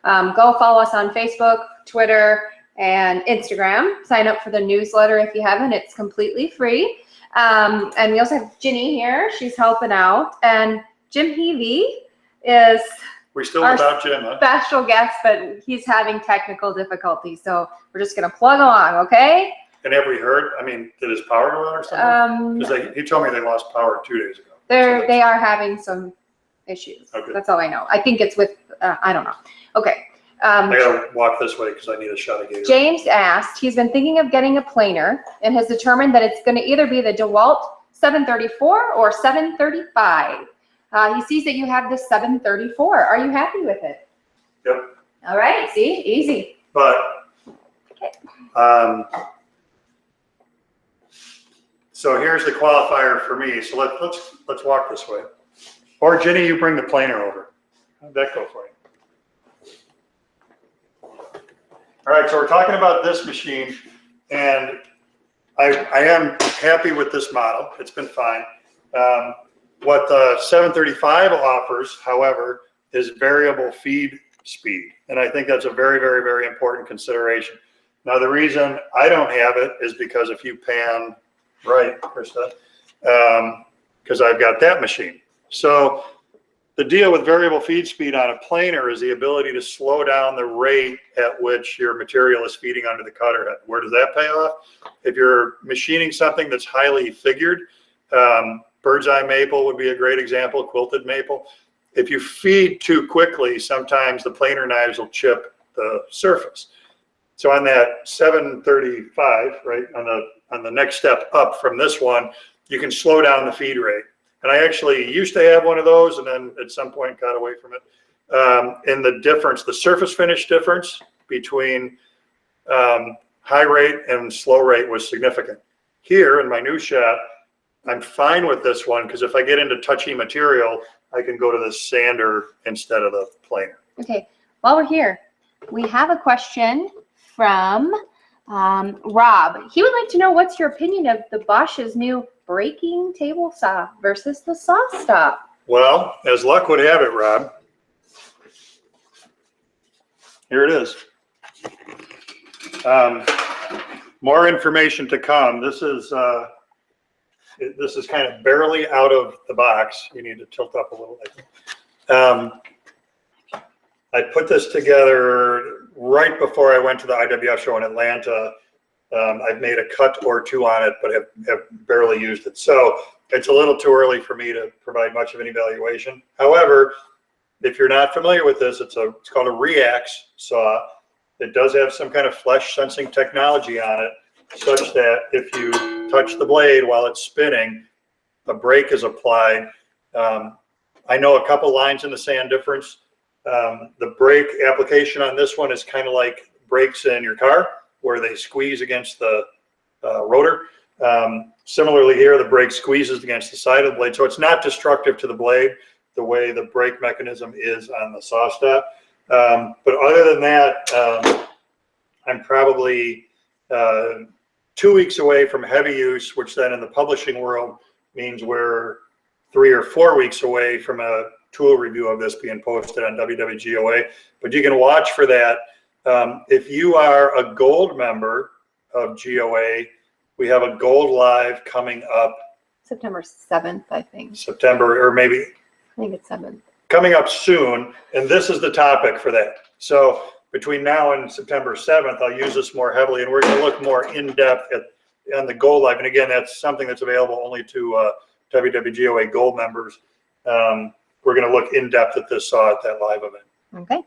Go follow us on Facebook, Twitter, and Instagram. Sign up for the newsletter if you haven't. It's completely free. And we also have Ginny here. She's helping out. And Jim Heavey is We're still without Jim, huh? Special guest, but he's having technical difficulties. So we're just going to plug along, okay? And have we heard, I mean, did his power go out or something? Because he told me they lost power 2 days ago. They are having some issues. Okay. That's all I know. I think it's with, I don't know. Okay. I gotta walk this way because I need a shot of Gator. James asked, he's been thinking of getting a planer and has determined that it's going to either be the DeWalt 734 or 735. He sees that you have the 734. Are you happy with it? Yep. All right, see, easy. But, Okay. So here's the qualifier for me. So let's walk this way. Or Ginny, you bring the planer over. How'd that go for you? All right, so we're talking about this machine, and I am happy with this model. It's been fine. What the 735 offers, however, is variable feed speed, and I think that's a very, very, very important consideration. Now, the reason I don't have it is because if you pan right, Krista, because I've got that machine. So the deal with variable feed speed on a planer is the ability to slow down the rate at which your material is feeding under the cutter head. Where does that pay off? If you're machining something that's highly figured, bird's eye maple would be a great example, quilted maple. If you feed too quickly, sometimes the planer knives will chip the surface. So on that 735, right, on the next step up from this one, you can slow down the feed rate. And I actually used to have one of those and then at some point got away from it. And the difference, the surface finish difference between high rate and slow rate was significant. Here in my new shop, I'm fine with this one because if I get into touchy material, I can go to the sander instead of the planer. Okay, while we're here, we have a question from Rob. He would like to know what's your opinion of the Bosch's new braking table saw versus the SawStop. Well, as luck would have it, Rob, here it is. More information to come. This is kind of barely out of the box. You need to tilt up a little bit. I put this together right before I went to the IWF show in Atlanta. I've made a cut or two on it, but have barely used it. So it's a little too early for me to provide much of an evaluation. However, if you're not familiar with this, it's called a REAXX saw. It does have some kind of flesh sensing technology on it, such that if you touch the blade while it's spinning, a brake is applied. I know a couple lines in the sand difference. The brake application on this one is kind of like brakes in your car, where they squeeze against the rotor. Similarly here, the brake squeezes against the side of the blade, so it's not destructive to the blade the way the brake mechanism is on the SawStop. But other than that, I'm probably 2 weeks away from heavy use, which then in the publishing world means we're 3 or 4 weeks away from a tool review of this being posted on WWGOA. But you can watch for that. If you are a gold member of GOA, we have a gold live coming up. September 7th, I think. September, or maybe. I think it's 7th. Coming up soon, and this is the topic for that. So between now and September 7th, I'll use this more heavily, and we're going to look more in depth on the gold live. And again, that's something that's available only to WWGOA gold members. We're going to look in depth at this saw at that live event. Okay.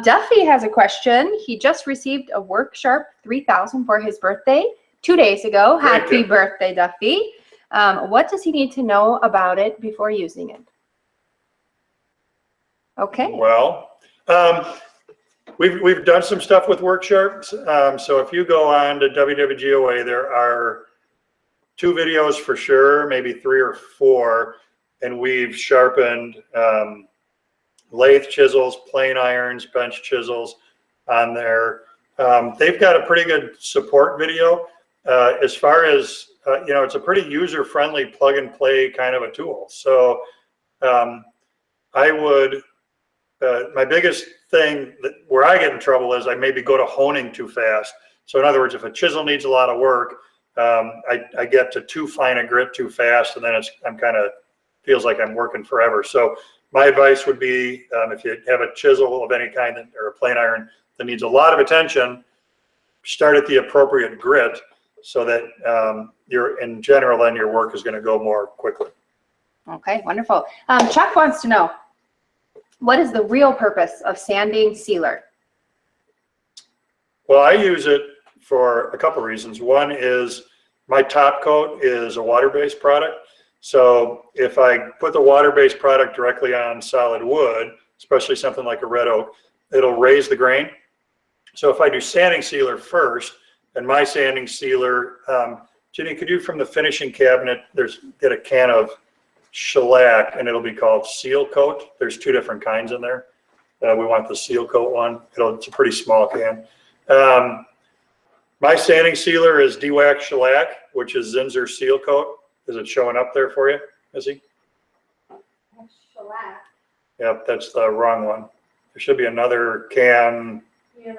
Duffy has a question. He just received a WorkSharp 3000 for his birthday 2 days ago. Great Happy gift. birthday, Duffy. What does he need to know about it before using it? Okay. Well, We've done some stuff with WorkSharp. So if you go on to WWGOA, there are 2 videos for sure, maybe 3 or 4, and we've sharpened lathe chisels, plane irons, bench chisels on there. They've got a pretty good support video. As far as, you know, it's a pretty user-friendly plug-and-play kind of a tool. So I would, my biggest thing where I get in trouble is I maybe go to honing too fast. So in other words, if a chisel needs a lot of work, I get to too fine a grit too fast, and then I'm kind of, feels like I'm working forever. So my advice would be, if you have a chisel of any kind or a plane iron that needs a lot of attention, start at the appropriate grit so that in general, then your work is going to go more quickly. Okay, wonderful. Chuck wants to know, what is the real purpose of sanding sealer? Well, I use it for a couple reasons. One is my top coat is a water-based product. So if I put the water-based product directly on solid wood, especially something like a red oak, it'll raise the grain. So if I do sanding sealer first, and my sanding sealer, Jenny, could you from the finishing cabinet, get a can of shellac, and it'll be called seal coat. There's 2 different kinds in there. We want the seal coat one. It's a pretty small can. My sanding sealer is DeWalt shellac, which is Zinsser seal coat. Is it showing up there for you, Missy? Shellac. Yep, that's the wrong one. There should be another can.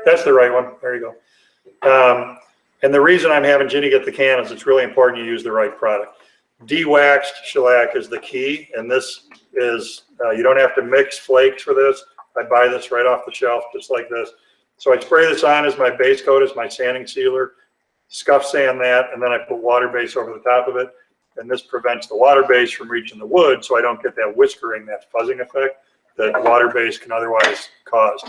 That's the right one. There you go. And the reason I'm having Ginny get the can is it's really important you use the right product. De-waxed shellac is the key, and this is, you don't have to mix flakes for this. I buy this right off the shelf, just like this. So I spray this on as my base coat, as my sanding sealer, scuff sand that, and then I put water base over the top of it. And this prevents the water base from reaching the wood, so I don't get that whiskering, that fuzzing effect that water base can otherwise cause.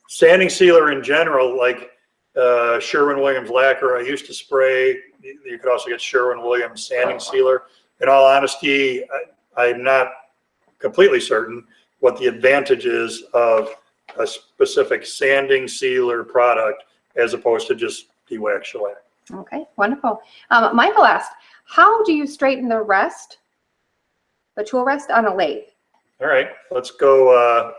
Sanding sealer in general, like Sherwin-Williams lacquer, I used to spray. You could also get Sherwin-Williams sanding sealer. In all honesty, I'm not completely certain what the advantage is of a specific sanding sealer product as opposed to just DeWalt shellac. Okay, wonderful. Michael asked, how do you straighten the tool rest on a lathe? All right, let's go,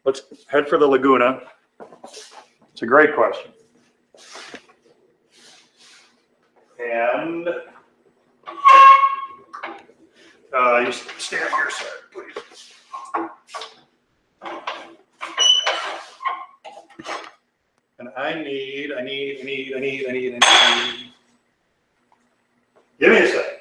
let's head for the Laguna. It's a great question. And you stand on your side, please. And I need. Give me a second.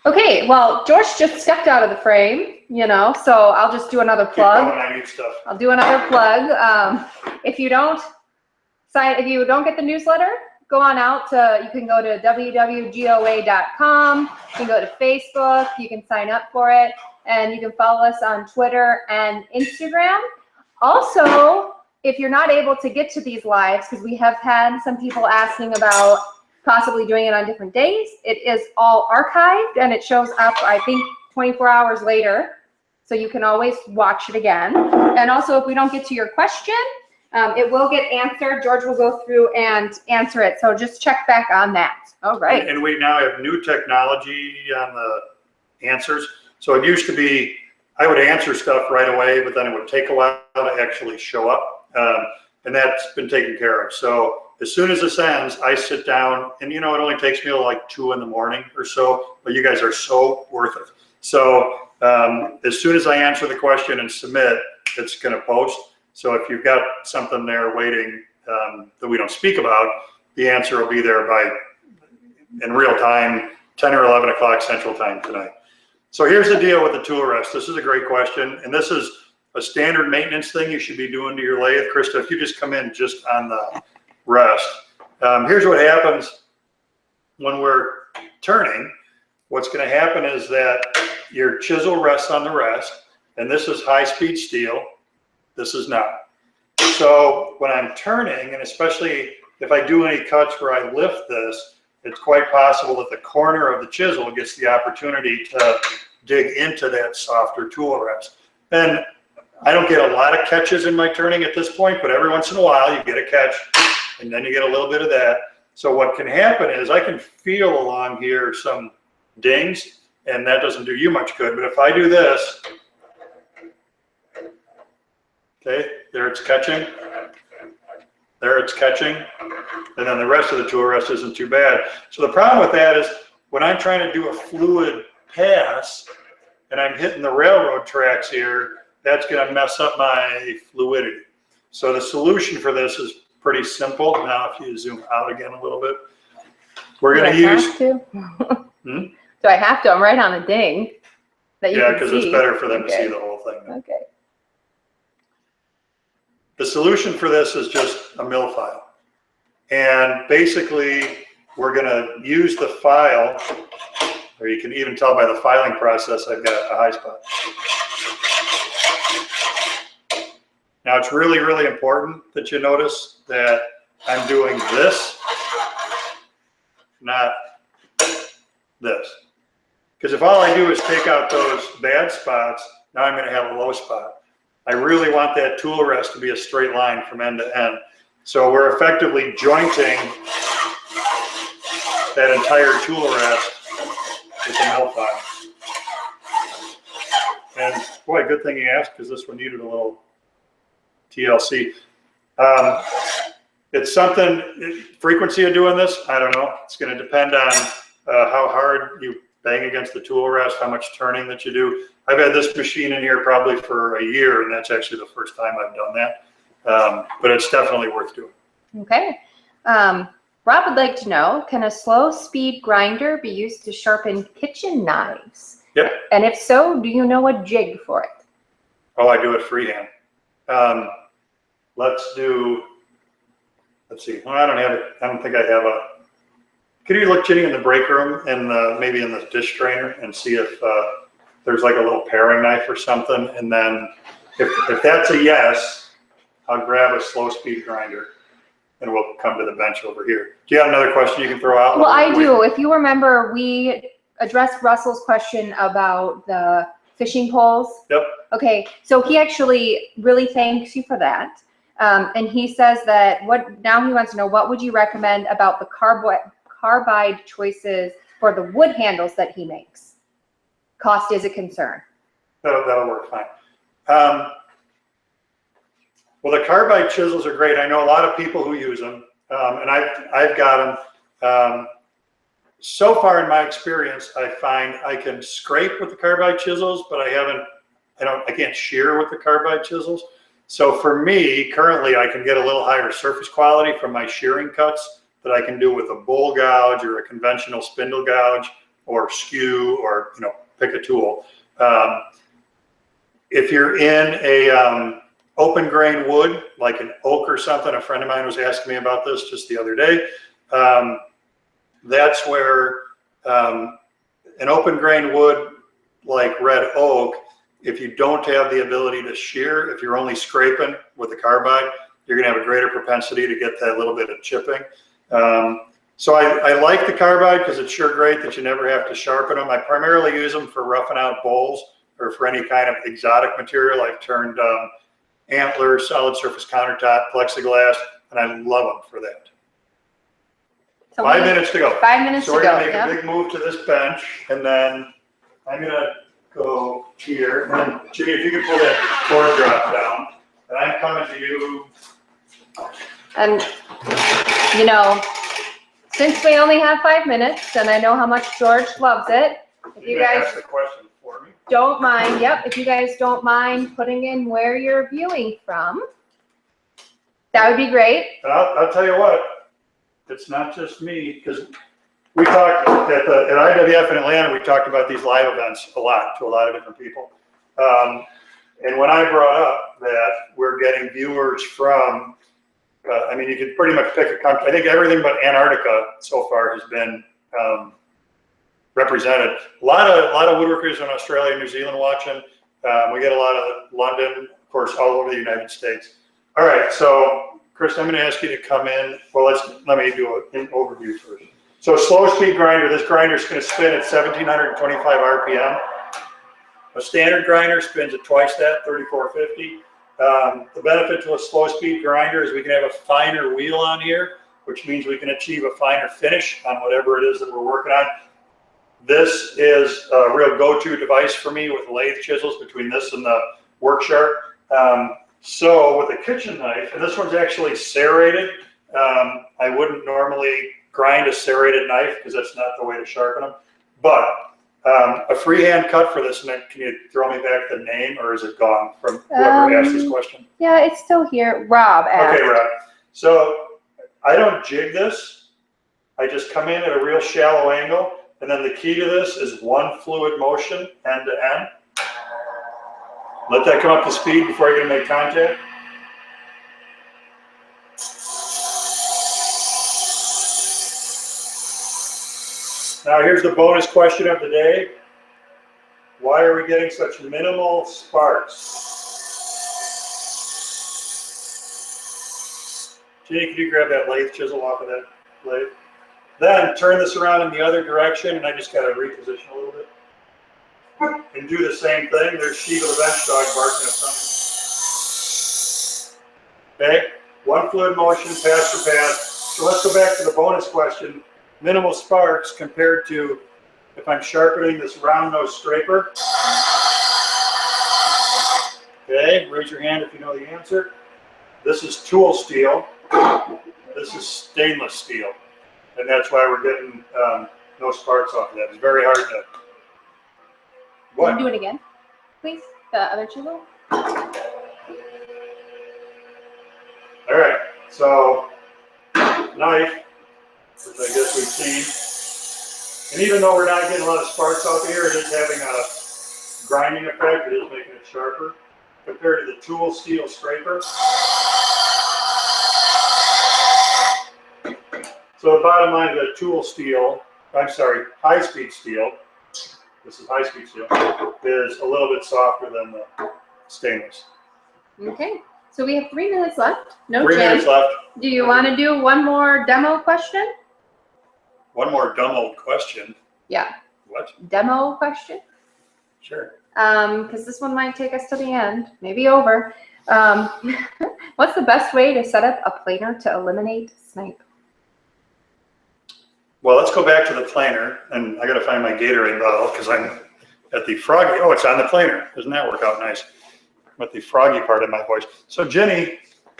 Okay, well, George just stepped out of the frame, you know, so I'll just do another plug. I need stuff. I'll do another plug. If you don't get the newsletter, go on out to, you can go to WWGOA.com, you can go to Facebook, you can sign up for it, and you can follow us on Twitter and Instagram. Also, if you're not able to get to these lives, because we have had some people asking about possibly doing it on different days, it is all archived and it shows up, I think, 24 hours later. So you can always watch it again. And also, if we don't get to your question, it will get answered. George will go through and answer it. So just check back on that. All right. And we now have new technology on the answers. So it used to be, I would answer stuff right away, but then it would take a while to actually show up. And that's been taken care of. So as soon as this ends, I sit down, and you know, it only takes me like 2 in the morning or so, but you guys are so worth it. So as soon as I answer the question and submit, it's going to post. So if you've got something there waiting that we don't speak about, the answer will be there in real time, 10 or 11 o'clock Central Time tonight. So here's the deal with the tool rest. This is a great question, and this is a standard maintenance thing you should be doing to your lathe. Krista, if you just come in just on the rest. Here's what happens when we're turning. What's going to happen is that your chisel rests on the rest, and this is high-speed steel. This is not. So when I'm turning, and especially if I do any cuts where I lift this, it's quite possible that the corner of the chisel gets the opportunity to dig into that softer tool rest. And I don't get a lot of catches in my turning at this point, but every once in a while you get a catch and then you get a little bit of that. So what can happen is I can feel along here some dings, and that doesn't do you much good. But if I do this, okay, there it's catching, there it's catching, and then the rest of the tool rest isn't too bad. So the problem with that is when I'm trying to do a fluid pass and I'm hitting the railroad tracks here, that's going to mess up my fluidity. So the solution for this is pretty simple. Now if you zoom out again a little bit, we're going to use... Do I have to? I'm right on a ding that you yeah, can see. because it's better for them to see the whole thing. Okay. The solution for this is just a mill file. And basically, we're going to use the file, or you can even tell by the filing process, I've got a high spot. Now, it's really, really important that you notice that I'm doing this, not this. Because if all I do is take out those bad spots, now I'm going to have a low spot. I really want that tool rest to be a straight line from end to end. So we're effectively jointing that entire tool rest with the mill file. And boy, good thing you asked, because this one needed a little TLC. It's something, frequency of doing this, I don't know. It's going to depend on how hard you bang against the tool rest, how much turning that you do. I've had this machine in here probably for a year, and that's actually the first time I've done that. But it's definitely worth doing. Okay. Rob would like to know, can a slow speed grinder be used to sharpen kitchen knives? Yep. And if so, do you know a jig for it? Oh, I do it freehand. Let's see. Well, I don't have it. I don't think I have a. Could you look, Ginny, in the break room and maybe in the dish strainer and see if there's like a little paring knife or something? And then if that's a yes, I'll grab a slow speed grinder and we'll come to the bench over here. Do you have another question you can throw out? Well, I do. If you remember, we addressed Russell's question about the fishing poles. Yep. Okay, so he actually really thanks you for that. And he says that now he wants to know, what would you recommend about the Carbide choices for the wood handles that he makes? Cost is a concern. That'll work fine. Well, the Carbide chisels are great. I know a lot of people who use them, and I've got them. So far in my experience, I find I can scrape with the Carbide chisels, but I can't shear with the Carbide chisels. So for me, currently, I can get a little higher surface quality from my shearing cuts that I can do with a bowl gouge or a conventional spindle gouge or skew, or pick a tool. If you're in a open grain wood, like an oak or something, a friend of mine was asking me about this just the other day. That's where an open grain wood like red oak, if you don't have the ability to shear, if you're only scraping with the Carbide, you're going to have a greater propensity to get that little bit of chipping. So I like the Carbide because it's sure great that you never have to sharpen them. I primarily use them for roughing out bowls or for any kind of exotic material. I've turned antler, solid surface countertop, plexiglass, and I love them for that. So 5 minutes to go. 5 minutes to go. So we're going to make a big move to this bench, and then I'm going to go here. And then, Jimmy, if you can pull that cord drop down, and I'm coming to you. And, since we only have 5 minutes, and I know how much George loves it, if you guys ask the question for me. Don't mind, if you guys don't mind putting in where you're viewing from, that would be great. I'll tell you what, it's not just me, because we talked at IWF in Atlanta, we talked about these live events a lot to a lot of different people. And when I brought up that we're getting viewers from, you could pretty much pick a country. I think everything but Antarctica so far has been represented. A lot of woodworkers in Australia and New Zealand watching. We get a lot of London, of course, all over the United States. All right, so Chris, I'm going to ask you to come in. Well, let me do an overview first. So slow speed grinder. This grinder is going to spin at 1,725 RPM. A standard grinder spins at twice that, 3450. The benefit to a slow-speed grinder is we can have a finer wheel on here, which means we can achieve a finer finish on whatever it is that we're working on. This is a real go-to device for me with lathe chisels between this and the WorkSharp. So with a kitchen knife, and this one's actually serrated. I wouldn't normally grind a serrated knife because that's not the way to sharpen them. But a freehand cut for this, and can you throw me back the name, or is it gone from whoever asked this question? Yeah, it's still here. Rob asked. Okay, Rob. So I don't jig this. I just come in at a real shallow angle, and then the key to this is one fluid motion, end to end. Let that come up to speed before you're going to make contact. Now here's the bonus question of the day. Why are we getting such minimal sparks? Jenny, can you grab that lathe chisel off of that lathe? Then turn this around in the other direction, and I just got to reposition a little bit. And do the same thing. There's Shiva the Benchtop barking at something. Okay, one fluid motion, pass for pass. So let's go back to the bonus question. Minimal sparks compared to if I'm sharpening this round nose scraper. Okay, raise your hand if you know the answer. This is tool steel. This is stainless steel. And that's why we're getting no sparks off of that. It's very hard to... What? Can you do it again, please? The other chisel? All right, so knife, which I guess we've seen. And even though we're not getting a lot of sparks off of here, it is having a grinding effect. It is making it sharper compared to the tool steel scraper. So the bottom line of the tool steel, high-speed steel, this is high-speed steel, is a little bit softer than the stainless. Okay, so we have 3 minutes left. No 3 minutes left. Do you want to do one more demo question? One more dumb old question. Yeah. What? Demo question? Sure. Because this one might take us to the end, maybe over. What's the best way to set up a planer to eliminate snipe? Well, let's go back to the planer, and I got to find my Gatorade bottle because I'm at the froggy. Oh, it's on the planer. Doesn't that work out nice? I'm at the froggy part of my voice. So, Jenny,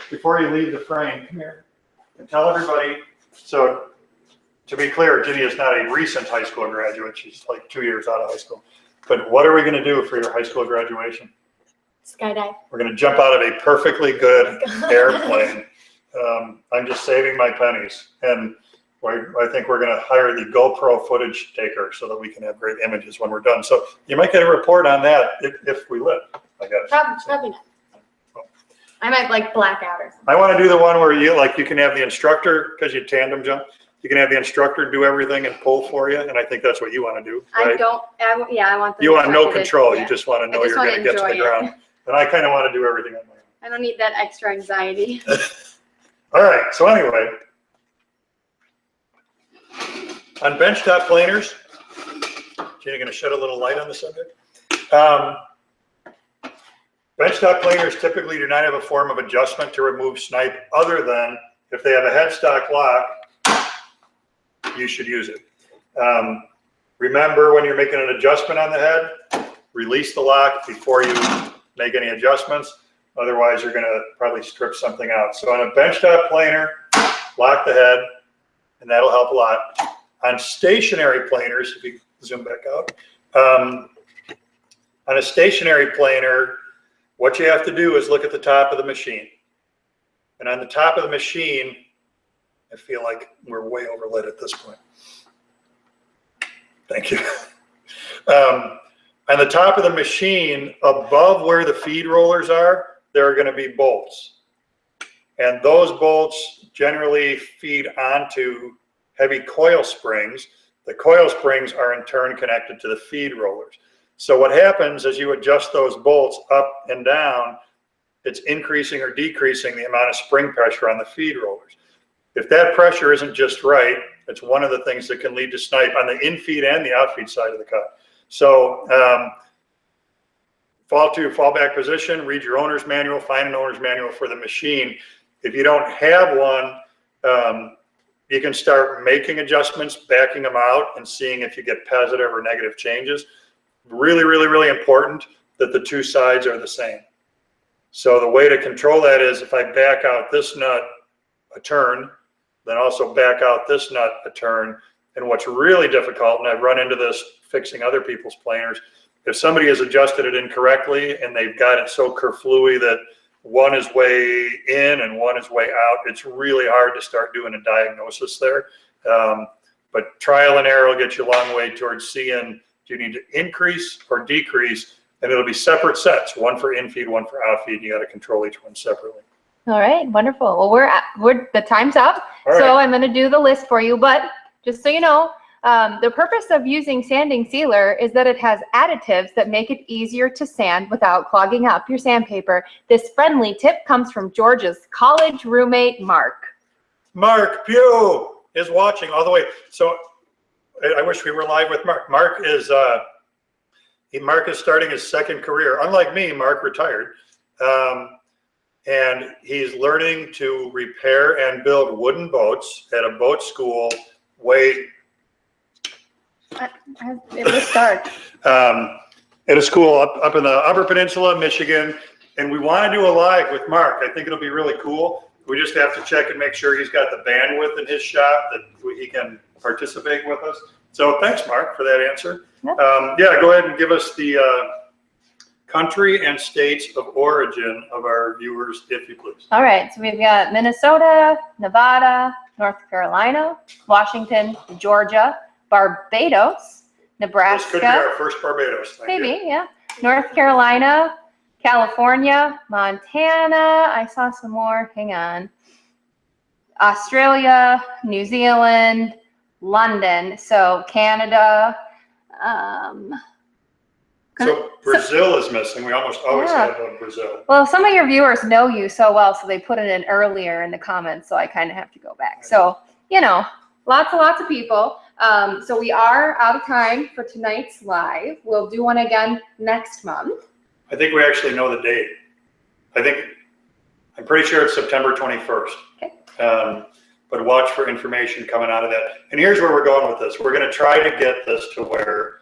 before you leave the frame, come here and tell everybody. So, to be clear, Jenny is not a recent high school graduate. She's like 2 years out of high school. But what are we going to do for your high school graduation? Skydive. We're going to jump out of a perfectly good airplane. I'm just saving my pennies. And I think we're going to hire the GoPro footage taker so that we can have great images when we're done. So you might get a report on that if we live, I guess. Probably not. I might like black out or something. I want to do the one where you can have the instructor, because you tandem jump, you can have the instructor do everything and pull for you, and I think that's what you want to do, right? I want the You want no instructor control. yeah. You just want to know you're going to get to the enjoy ground. And I kind of want to do everything on my own. I don't need that extra anxiety. All right, so anyway, on benchtop planers, Jenny, going to shed a little light on the subject. Benchtop planers typically do not have a form of adjustment to remove snipe other than if they have a headstock lock, you should use it. Remember, when you're making an adjustment on the head, release the lock before you make any adjustments. Otherwise, you're going to probably strip something out. So on a benchtop planer, lock the head, and that'll help a lot. On stationary planers, if you zoom back out, on a stationary planer, what you have to do is look at the top of the machine. And on the top of the machine, I feel like we're way overlit at this point. Thank you. On the top of the machine, above where the feed rollers are, there are going to be bolts. And those bolts generally feed onto heavy coil springs. The coil springs are in turn connected to the feed rollers. So what happens as you adjust those bolts up and down, it's increasing or decreasing the amount of spring pressure on the feed rollers. If that pressure isn't just right, it's one of the things that can lead to snipe on the in-feed and the out-feed side of the cut. So fall to fallback position, read your owner's manual, find an owner's manual for the machine. If you don't have one, you can start making adjustments, backing them out, and seeing if you get positive or negative changes. Really, really, really important that the two sides are the same. So the way to control that is if I back out this nut a turn, then also back out this nut a turn. And what's really difficult, and I've run into this fixing other people's planers, if somebody has adjusted it incorrectly and they've got it so kerflooey that one is way in and one is way out, it's really hard to start doing a diagnosis there. But trial and error will get you a long way towards seeing do you need to increase or decrease, and it'll be separate sets, one for in-feed, one for out-feed, and you got to control each one separately. All right, wonderful. Well, the time's up, so I'm going to do the list for you. But just so you know, the purpose of using sanding sealer is that it has additives that make it easier to sand without clogging up your sandpaper. This friendly tip comes from George's college roommate, Mark. Mark Pugh is watching all the way. So I wish we were live with Mark. Mark is starting his second career. Unlike me, Mark retired. And he's learning to repair and build wooden boats at a boat school way. It was dark. At a school up in the Upper Peninsula, Michigan. And we want to do a live with Mark. I think it'll be really cool. We just have to check and make sure he's got the bandwidth in his shop that he can participate with us. So thanks, Mark, for that answer. Yep. Yeah, go ahead and give us the country and states of origin of our viewers, if you please. All right, so we've got Minnesota, Nevada, North Carolina, Washington, Georgia, Barbados, Nebraska. This could be our first Barbados. Maybe, yeah. North Carolina, California, Montana. I saw some more. Hang on. Australia, New Zealand, London. So Canada. So Brazil is missing. We almost always have Brazil. Well, some of your viewers know you so well, so they put it in earlier in the comments, so I kind of have to go back. So, you know, Lots and lots of people. So we are out of time for tonight's live. We'll do one again next month. I think we actually know the date. I'm pretty sure it's September 21st. Okay. But watch for information coming out of that. And here's where we're going with this. We're going to try to get this to where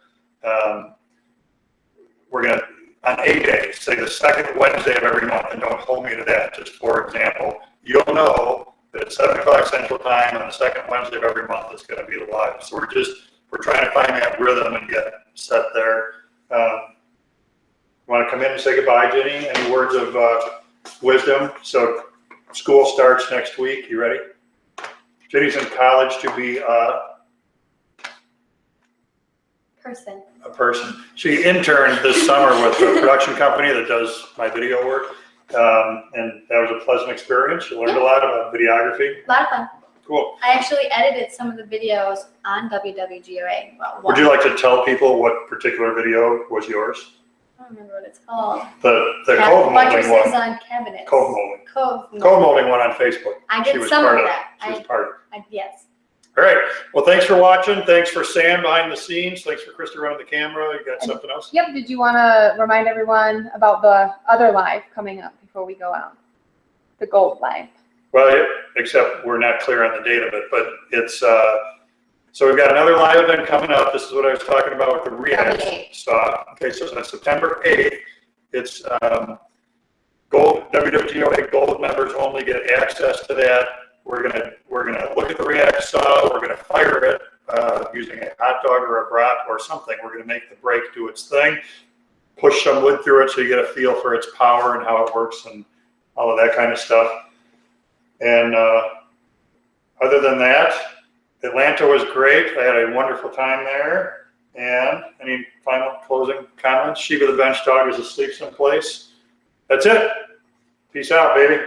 we're going to, on a day, say the second Wednesday of every month, and don't hold me to that, just for example, you'll know that at 7 o'clock Central Time on the second Wednesday of every month it's going to be live. So we're trying to find that rhythm and get set there. Want to come in and say goodbye, Jenny? Any words of wisdom? So school starts next week. You ready? Jenny's in college to be a person. She interned this summer with a production company that does my video work. And that was a pleasant experience. She learned a lot about videography. A lot of fun. Cool. I actually edited some of the videos on WWGOA. Well, would you like to tell people what particular video was yours? I don't remember what it's called. The cove molding one. On cabinets. Cove molding. Cove molding one on Facebook. I did some of that. She was part of it. Yes. All right. Well, thanks for watching. Thanks for Sam behind the scenes. Thanks for Krista running the camera. You got something else? Yep. Did you want to remind everyone about the other live coming up before we go out? The gold live. Well, yeah, except we're not clear on the date of it, but it's, so we've got another live event coming up. This is what I was talking about with the REAXX saw. Okay, so it's on September 8th. It's gold, WWGOA Gold members only get access to that. We're gonna look at the REAXX saw. We're gonna fire it using a hot dog or a brat or something. We're gonna make the brake do its thing, push some wood through it so you get a feel for its power and how it works and all of that kind of stuff. And other than that, Atlanta was great. I had a wonderful time there. And any final closing comments? Shiva the bench dog is asleep someplace. That's it. Peace out, baby.